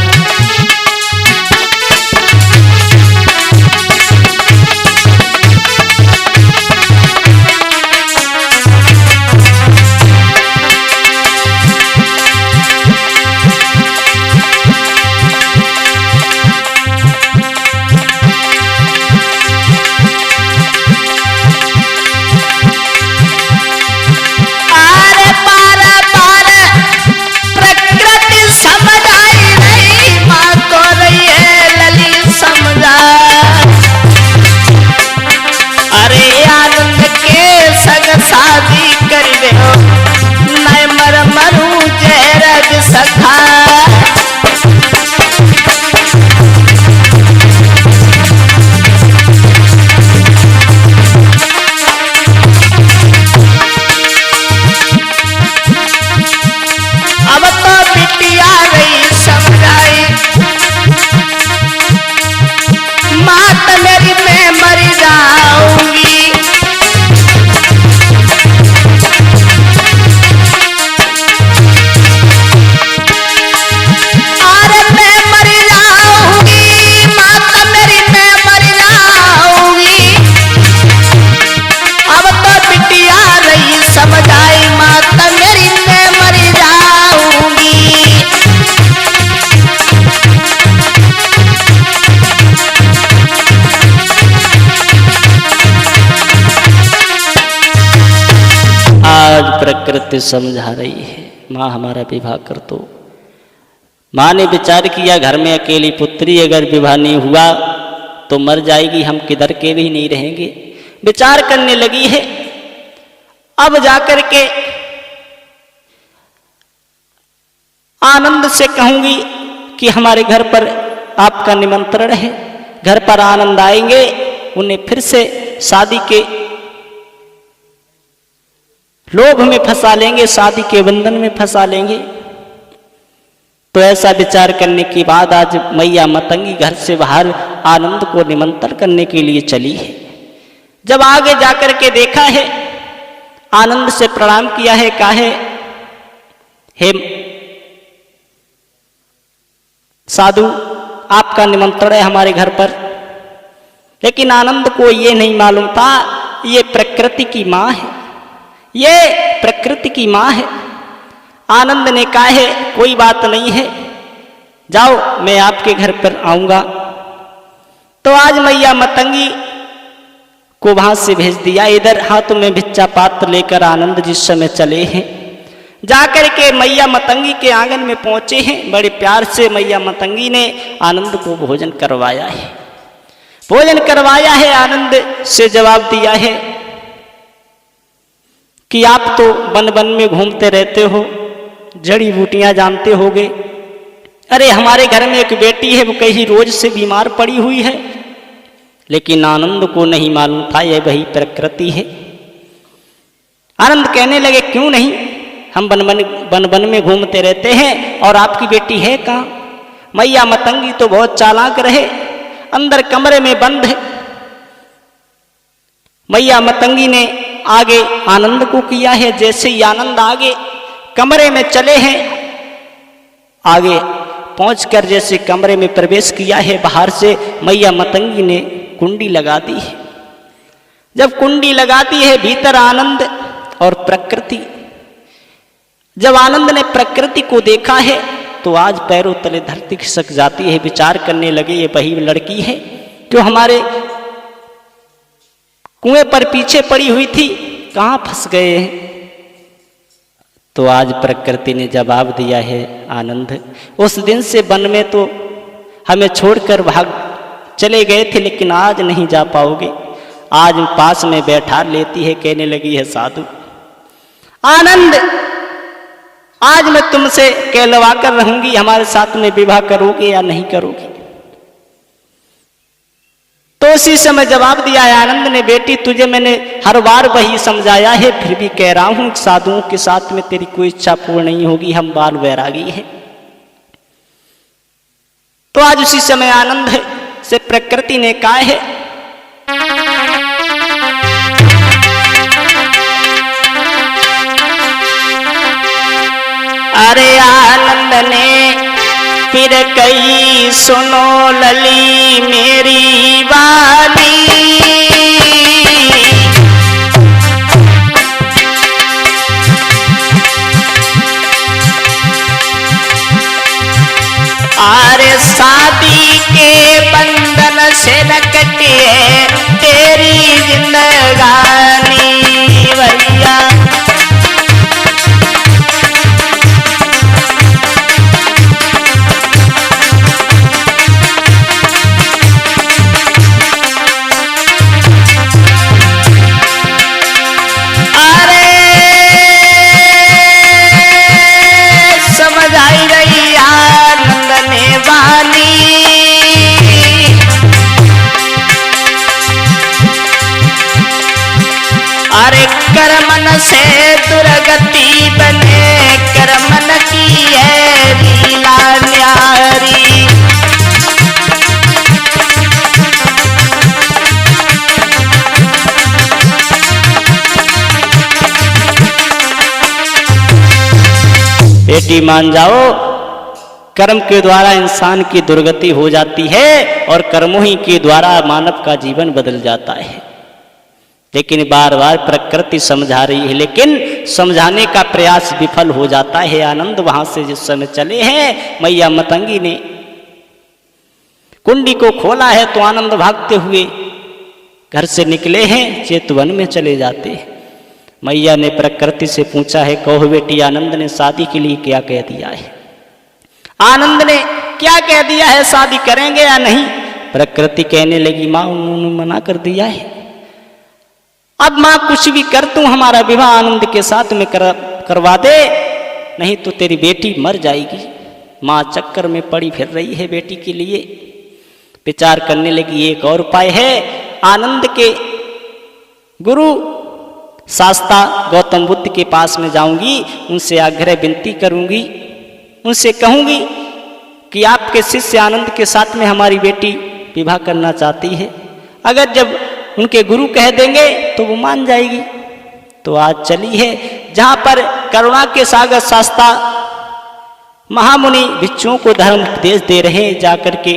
प्रकृति प्रकृति समझा रही है, माँ हमारा विवाह कर दो। माँ ने विचार किया घर में अकेली पुत्री अगर विवाह नहीं हुआ तो मर जाएगी, हम किधर के भी नहीं रहेंगे। विचार करने लगी है, अब जाकर के आनंद से कहूंगी कि हमारे घर पर आपका निमंत्रण है, घर पर आनंद आएंगे, उन्हें फिर से शादी के लोभ में फंसा लेंगे, शादी के बंधन में फंसा लेंगे। तो ऐसा विचार करने के बाद आज मैया मतंगी घर से बाहर आनंद को निमंत्रण करने के लिए चली है। जब आगे जाकर के देखा है, आनंद से प्रणाम किया है, कहा है हे साधु आपका निमंत्रण है हमारे घर पर। लेकिन आनंद को ये नहीं मालूम था ये प्रकृति की माँ है, ये प्रकृति की माँ है। आनंद ने कहा है कोई बात नहीं है, जाओ मैं आपके घर पर आऊंगा। तो आज मैया मतंगी को वहां से भेज दिया। इधर हाथों में भिक्षा पात्र लेकर आनंद जिस समय चले हैं, जाकर के मैया मतंगी के आंगन में पहुंचे हैं। बड़े प्यार से मैया मतंगी ने आनंद को भोजन करवाया है, भोजन करवाया है। आनंद से जवाब दिया है कि आप तो वन वन में घूमते रहते हो, जड़ी बूटियां जानते होगे। अरे हमारे घर में एक बेटी है, वो कहीं रोज से बीमार पड़ी हुई है। लेकिन आनंद को नहीं मालूम था यह वही प्रकृति है। आनंद कहने लगे क्यों नहीं, हम वन वन में घूमते रहते हैं और आपकी बेटी है कहाँ। मैया मतंगी तो बहुत चालाक रहे, अंदर कमरे में बंद है। मैया मतंगी ने आगे आनंद को किया है। जैसे ही आनंद आगे कमरे में चले हैं, आगे पहुंचकर जैसे कमरे में प्रवेश किया है, बाहर से मैया मतंगी ने कुंडी लगा दी है। जब कुंडी लगाती है, भीतर आनंद और प्रकृति। जब आनंद ने प्रकृति को देखा है तो आज पैरों तले धरती खिसक जाती है। विचार करने लगे ये वही लड़की है जो हमारे कुएं पर पीछे पड़ी हुई थी, कहाँ फंस गए हैं। तो आज प्रकृति ने जवाब दिया है आनंद, उस दिन से वन में तो हमें छोड़कर भाग चले गए थे, लेकिन आज नहीं जा पाओगे। आज पास में बैठा लेती है, कहने लगी है साधु आनंद, आज मैं तुमसे कहलवा कर रहूंगी, हमारे साथ में विवाह करोगे या नहीं करोगे। तो उसी समय जवाब दिया है आनंद ने, बेटी तुझे मैंने हर बार वही समझाया है, फिर भी कह रहा हूं साधुओं के साथ में तेरी कोई इच्छा पूर्ण नहीं होगी, हम बाल वैरागी है। तो आज उसी समय आनंद से प्रकृति ने कहा है अरे आनंद ने फिर कही सुनो लली मेरी वाली, अरे शादी के बंधन से न कटिए तेरी जिंदगानी भैया। कर्मन से दुर्गति बने, कर्मन की है लीला न्यारी। बेटी मान जाओ, कर्म के द्वारा इंसान की दुर्गति हो जाती है और कर्मों ही के द्वारा मानव का जीवन बदल जाता है। लेकिन बार बार प्रकृति समझा रही है, लेकिन समझाने का प्रयास विफल हो जाता है। आनंद वहां से जिस समय चले हैं, मैया मतंगी ने कुंडी को खोला है तो आनंद भागते हुए घर से निकले हैं, चेतवन में चले जाते हैं। मैया ने प्रकृति से पूछा है, कहो बेटी आनंद ने शादी के लिए क्या कह दिया है? आनंद ने क्या कह दिया है, शादी करेंगे या नहीं? प्रकृति कहने लगी, माँ उन्होंने मना कर दिया है। अब माँ कुछ भी कर, तू हमारा विवाह आनंद के साथ में करवा दे, नहीं तो तेरी बेटी मर जाएगी। माँ चक्कर में पड़ी फिर रही है बेटी के लिए। विचार करने लगी, एक और उपाय है। आनंद के गुरु शास्ता गौतम बुद्ध के पास में जाऊंगी, उनसे आग्रह विनती करूंगी, उनसे कहूंगी कि आपके शिष्य आनंद के साथ में हमारी बेटी विवाह करना चाहती है। अगर जब उनके गुरु कह देंगे तो वो मान जाएगी। तो आज चली है जहां पर करुणा के सागर शास्ता महामुनि भिक्षुओं को धर्म उपदेश दे रहे हैं। जाकर के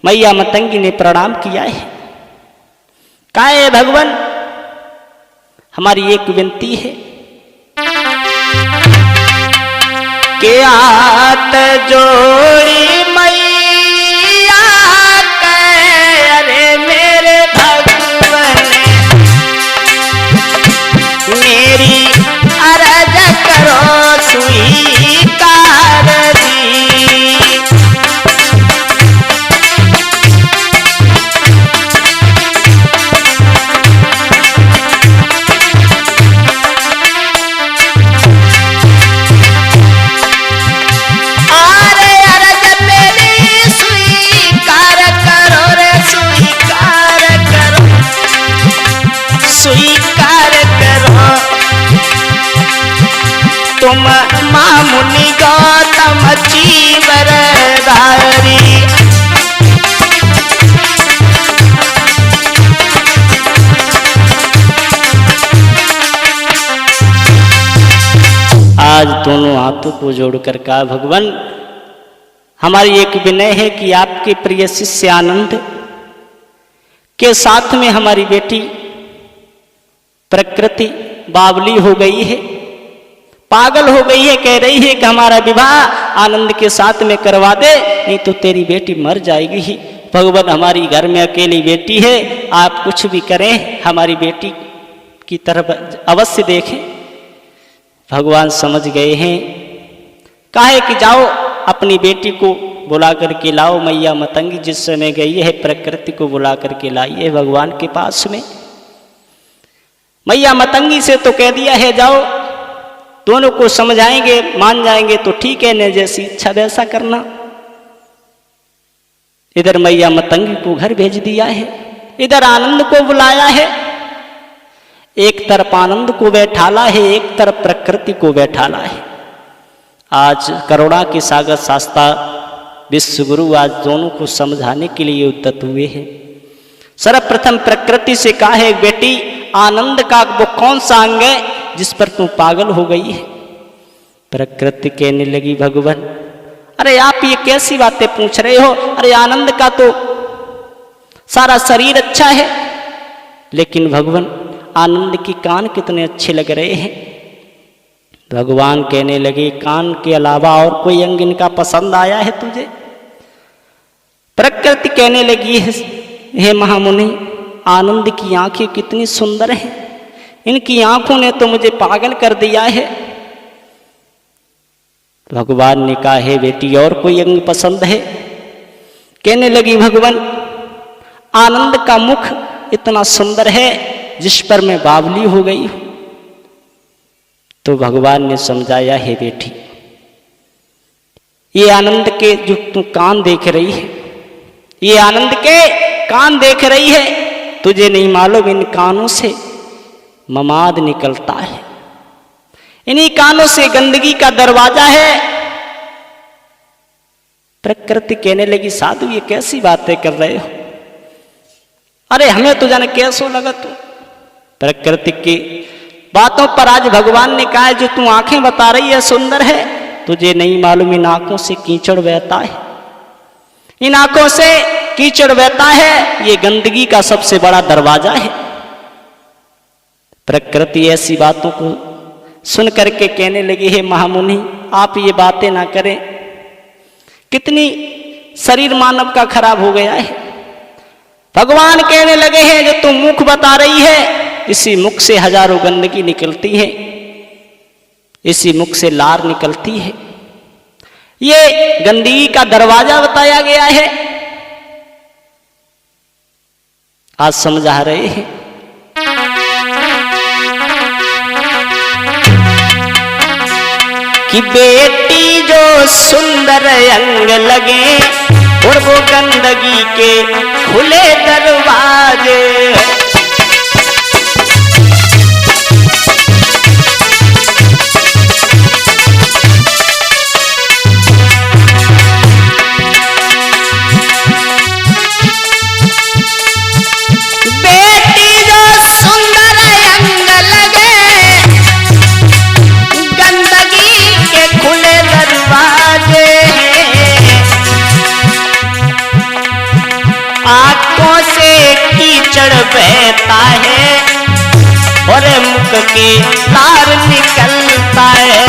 मैया मतंगी ने प्रणाम किया है। कहा है, भगवान हमारी एक विनती है कि हाथ जोड़ी मैया के, अरे मेरे भगवान मेरी अरज करो स्वीकार दी। तुम मामुनि गौतम चीवरधारी, आज दोनों हाथों को जोड़कर कहा, भगवान हमारी एक विनय है कि आपके प्रिय शिष्य आनंद के साथ में हमारी बेटी प्रकृति बावली हो गई है, पागल हो गई है, कह रही है कि हमारा विवाह आनंद के साथ में करवा दे, नहीं तो तेरी बेटी मर जाएगी ही। भगवान हमारी घर में अकेली बेटी है, आप कुछ भी करें हमारी बेटी की तरफ अवश्य देखें। भगवान समझ गए हैं। कहा कि जाओ अपनी बेटी को बुला करके लाओ। मैया मतंगी जिस समय गई है प्रकृति को बुला करके लाई है भगवान के पास में। मैया मतंगी से तो कह दिया है जाओ, दोनों को समझाएंगे, मान जाएंगे तो ठीक है, न जैसी इच्छा वैसा करना। इधर मैया मतंगी को घर भेज दिया है, इधर आनंद को बुलाया है। एक तरफ आनंद को बैठाला है, एक तरफ प्रकृति को बैठाला है। आज करुणा के सागर शास्ता विश्व गुरु आज दोनों को समझाने के लिए उद्यत हुए हैं। सर्वप्रथम प्रकृति से कहा है, बेटी आनंद का वो कौन सा अंग है जिस पर तू पागल हो गई है? प्रकृति कहने लगी, भगवान अरे आप ये कैसी बातें पूछ रहे हो? अरे आनंद का तो सारा शरीर अच्छा है, लेकिन भगवान आनंद की कान कितने अच्छे लग रहे हैं। भगवान कहने लगे, कान के अलावा और कोई अंग इनका पसंद आया है तुझे? प्रकृति कहने लगी, हे महामुनि आनंद की आंखें कितनी सुंदर हैं, इनकी आंखों ने तो मुझे पागल कर दिया है। भगवान ने कहा, है बेटी और कोई अंग पसंद है? कहने लगी, भगवान आनंद का मुख इतना सुंदर है जिस पर मैं बावली हो गई हूं। तो भगवान ने समझाया, है बेटी ये आनंद के जो तू कान देख रही है, ये आनंद के कान देख रही है, तुझे नहीं मालूम इन कानों से ममाद निकलता है, इन्हीं कानों से गंदगी का दरवाजा है। प्रकृति कहने लगी, साधु ये कैसी बातें कर रहे हो? अरे हमें तो जाने कैसो लगा तू। प्रकृति की बातों पर आज भगवान ने कहा, जो तू आंखें बता रही है सुंदर है, तुझे नहीं मालूम इन आंखों से कीचड़ बहता है, इन आंखों से कीचड़ बहता है, ये गंदगी का सबसे बड़ा दरवाजा है। प्रकृति ऐसी बातों को सुन करके कहने लगी, है महामुनि आप ये बातें ना करें, कितनी शरीर मानव का खराब हो गया है। भगवान कहने लगे हैं, जो तुम मुख बता रही है इसी मुख से हजारों गंदगी निकलती है, इसी मुख से लार निकलती है। ये गंदगी का दरवाजा बताया गया है। आज समझा रहे हैं। कि बेटी जो सुंदर अंग लगे और वो गंदगी के खुले दरवाजे, बहता है और मुख के तार निकलता है।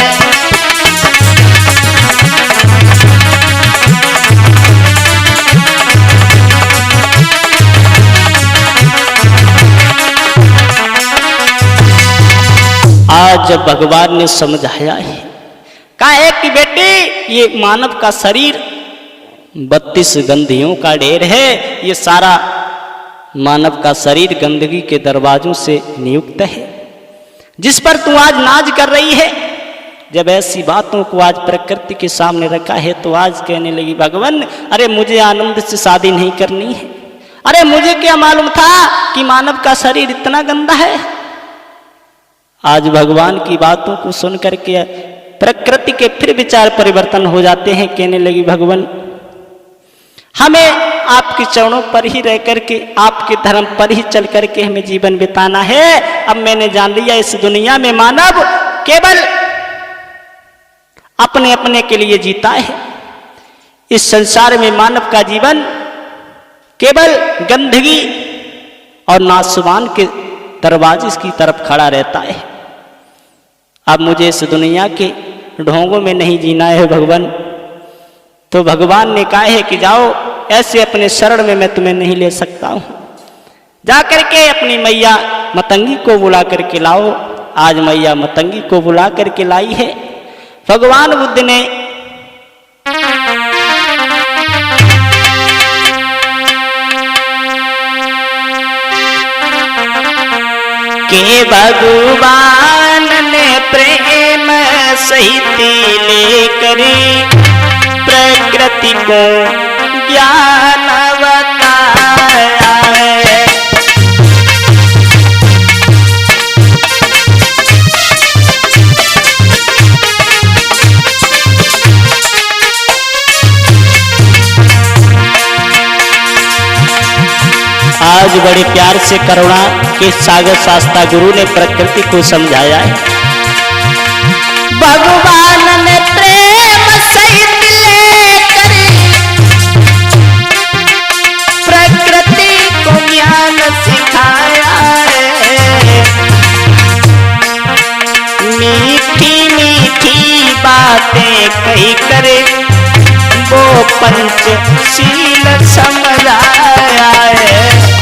आज भगवान ने समझाया है, कहा है कि बेटी ये मानव का शरीर 32 गंधियों का ढेर है। ये सारा मानव का शरीर गंदगी के दरवाजों से नियुक्त है, जिस पर तू आज नाज कर रही है। जब ऐसी बातों को आज प्रकृति के सामने रखा है तो आज कहने लगी, भगवान अरे मुझे आनंद से शादी नहीं करनी है। अरे मुझे क्या मालूम था कि मानव का शरीर इतना गंदा है। आज भगवान की बातों को सुन करके प्रकृति के फिर विचार परिवर्तन हो जाते हैं। कहने लगी, भगवान हमें आपके चरणों पर ही रह करके, आपके धर्म पर ही चल करके हमें जीवन बिताना है। अब मैंने जान लिया इस दुनिया में मानव केवल अपने अपने के लिए जीता है। इस संसार में मानव का जीवन केवल गंदगी और नासवान के दरवाजे की तरफ खड़ा रहता है। अब मुझे इस दुनिया के ढोंगों में नहीं जीना है भगवान। तो भगवान ने कहा है कि जाओ, ऐसे अपने शरण में मैं तुम्हें नहीं ले सकता हूं। जाकर के अपनी मैया मतंगी को बुला करके लाओ। आज मैया मतंगी को बुला करके लाई है। भगवान बुद्ध ने के भगवान ने प्रेम सहित लेकर प्रकृति को ज्ञान बताया है। आज बड़े प्यार से करुणा के सागर शास्ता गुरु ने प्रकृति को समझाया है। भगवान ने प्रेम सहित लेकर प्रकृति को ज्ञान सिखाया है। मीठी मीठी बातें कही करे वो पंचशील समझाया है।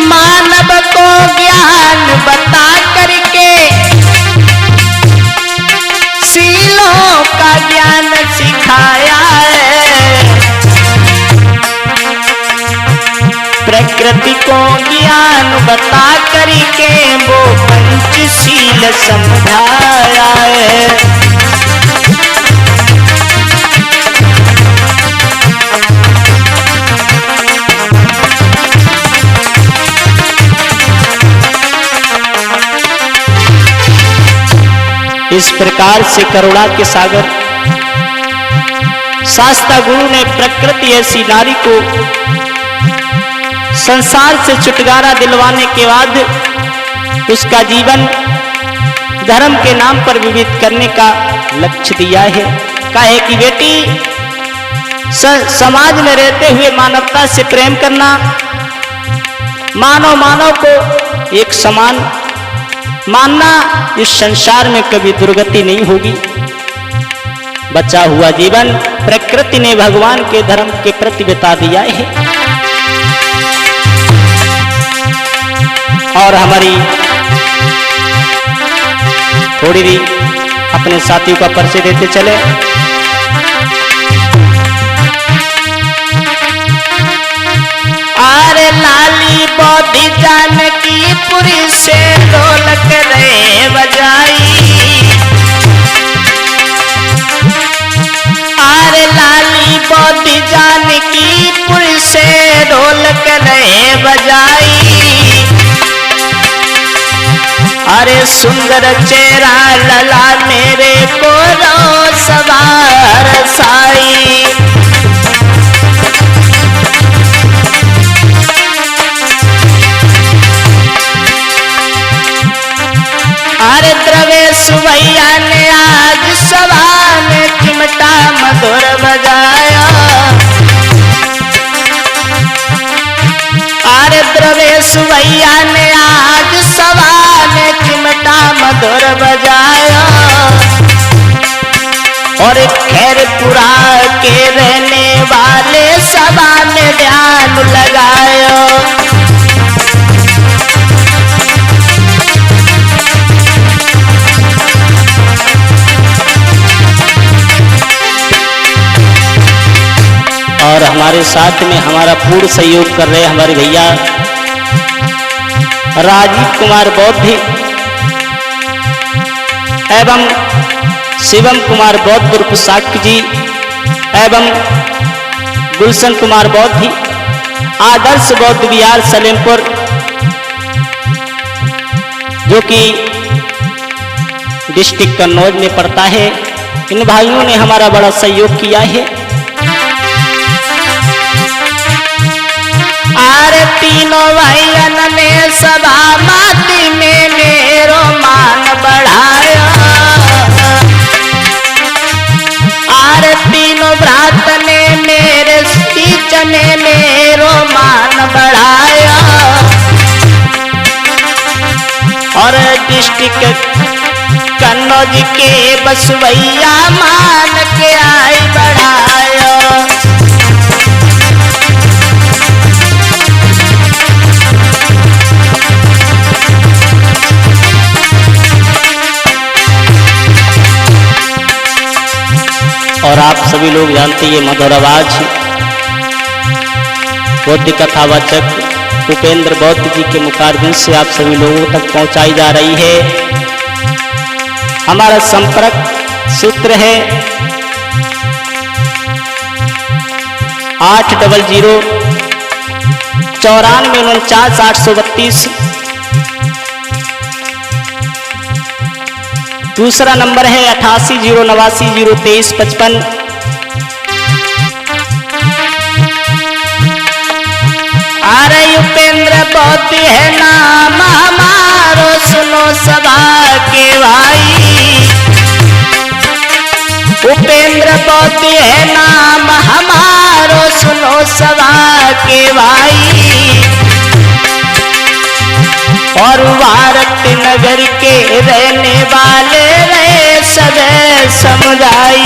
मानव को ज्ञान बता करके शीलों का ज्ञान सिखाया है। प्रकृति को ज्ञान बता करके वो पंचशील समझाया है। इस प्रकार से करुणा के सागर शास्ता गुरु ने प्रकृति ऐसी नारी को संसार से छुटकारा दिलवाने के बाद उसका जीवन धर्म के नाम पर विविध करने का लक्ष्य दिया है। कहा है कि बेटी समाज में रहते हुए मानवता से प्रेम करना, मानव मानव को एक समान मानना, इस संसार में कभी दुर्गति नहीं होगी। बचा हुआ जीवन प्रकृति ने भगवान के धर्म के प्रति बिता दिया है। और हमारी थोड़ी भी अपने साथियों का परिचय देते चले। अरे लाली बौद्धि जानकी पुरी से ढोलक रे बजाई, अरे लाली बौद्धि जानकी पुरी से ढोलक रे बजाई। अरे सुंदर चेहरा लला मेरे को रो सवार साई। अरे द्रवेश भैया ने आज सभा में चिमटा मधुर बजाया, अरे द्रवेश भैया ने आज सभा में चिमटा मधुर बजाया। और खैरपुरा के रहने वाले सभा में ध्यान लगाया। और हमारे साथ में हमारा पूर्ण सहयोग कर रहे हमारे भैया राजीव कुमार बौद्ध एवं शिवम कुमार बौद्ध उर्फ साक्य जी एवं गुलशन कुमार बौद्ध, आदर्श बौद्ध विहार सलेमपुर, जो कि डिस्ट्रिक्ट कन्नौज में पड़ता है। इन भाइयों ने हमारा बड़ा सहयोग किया है। अरे तीनों भाइयन ने सभा माती में मेरो मान बढ़ाया। अरे तीनों भ्रात ने मेरे बीच में मेरो मान बढ़ाया। और डिस्ट्रिक्ट कन्नौज के बसवैया मान के आई बढ़ाया। और आप सभी लोग जानते हैं मधुर आवाज बौद्ध कथावाचक उपेंद्र बौद्ध जी के मुखारबिंद से आप सभी लोगों तक पहुंचाई जा रही है। हमारा संपर्क सूत्र है 800 94 832। दूसरा नंबर है 88 089 023 55। अरे उपेंद्र बौद्ध है नाम हमारो, सुनो सभा के भाई। उपेंद्र बौद्ध है नाम हमारो, सुनो सभा के भाई। और भारत नगर के रहने वाले रहे सदै समुदाय।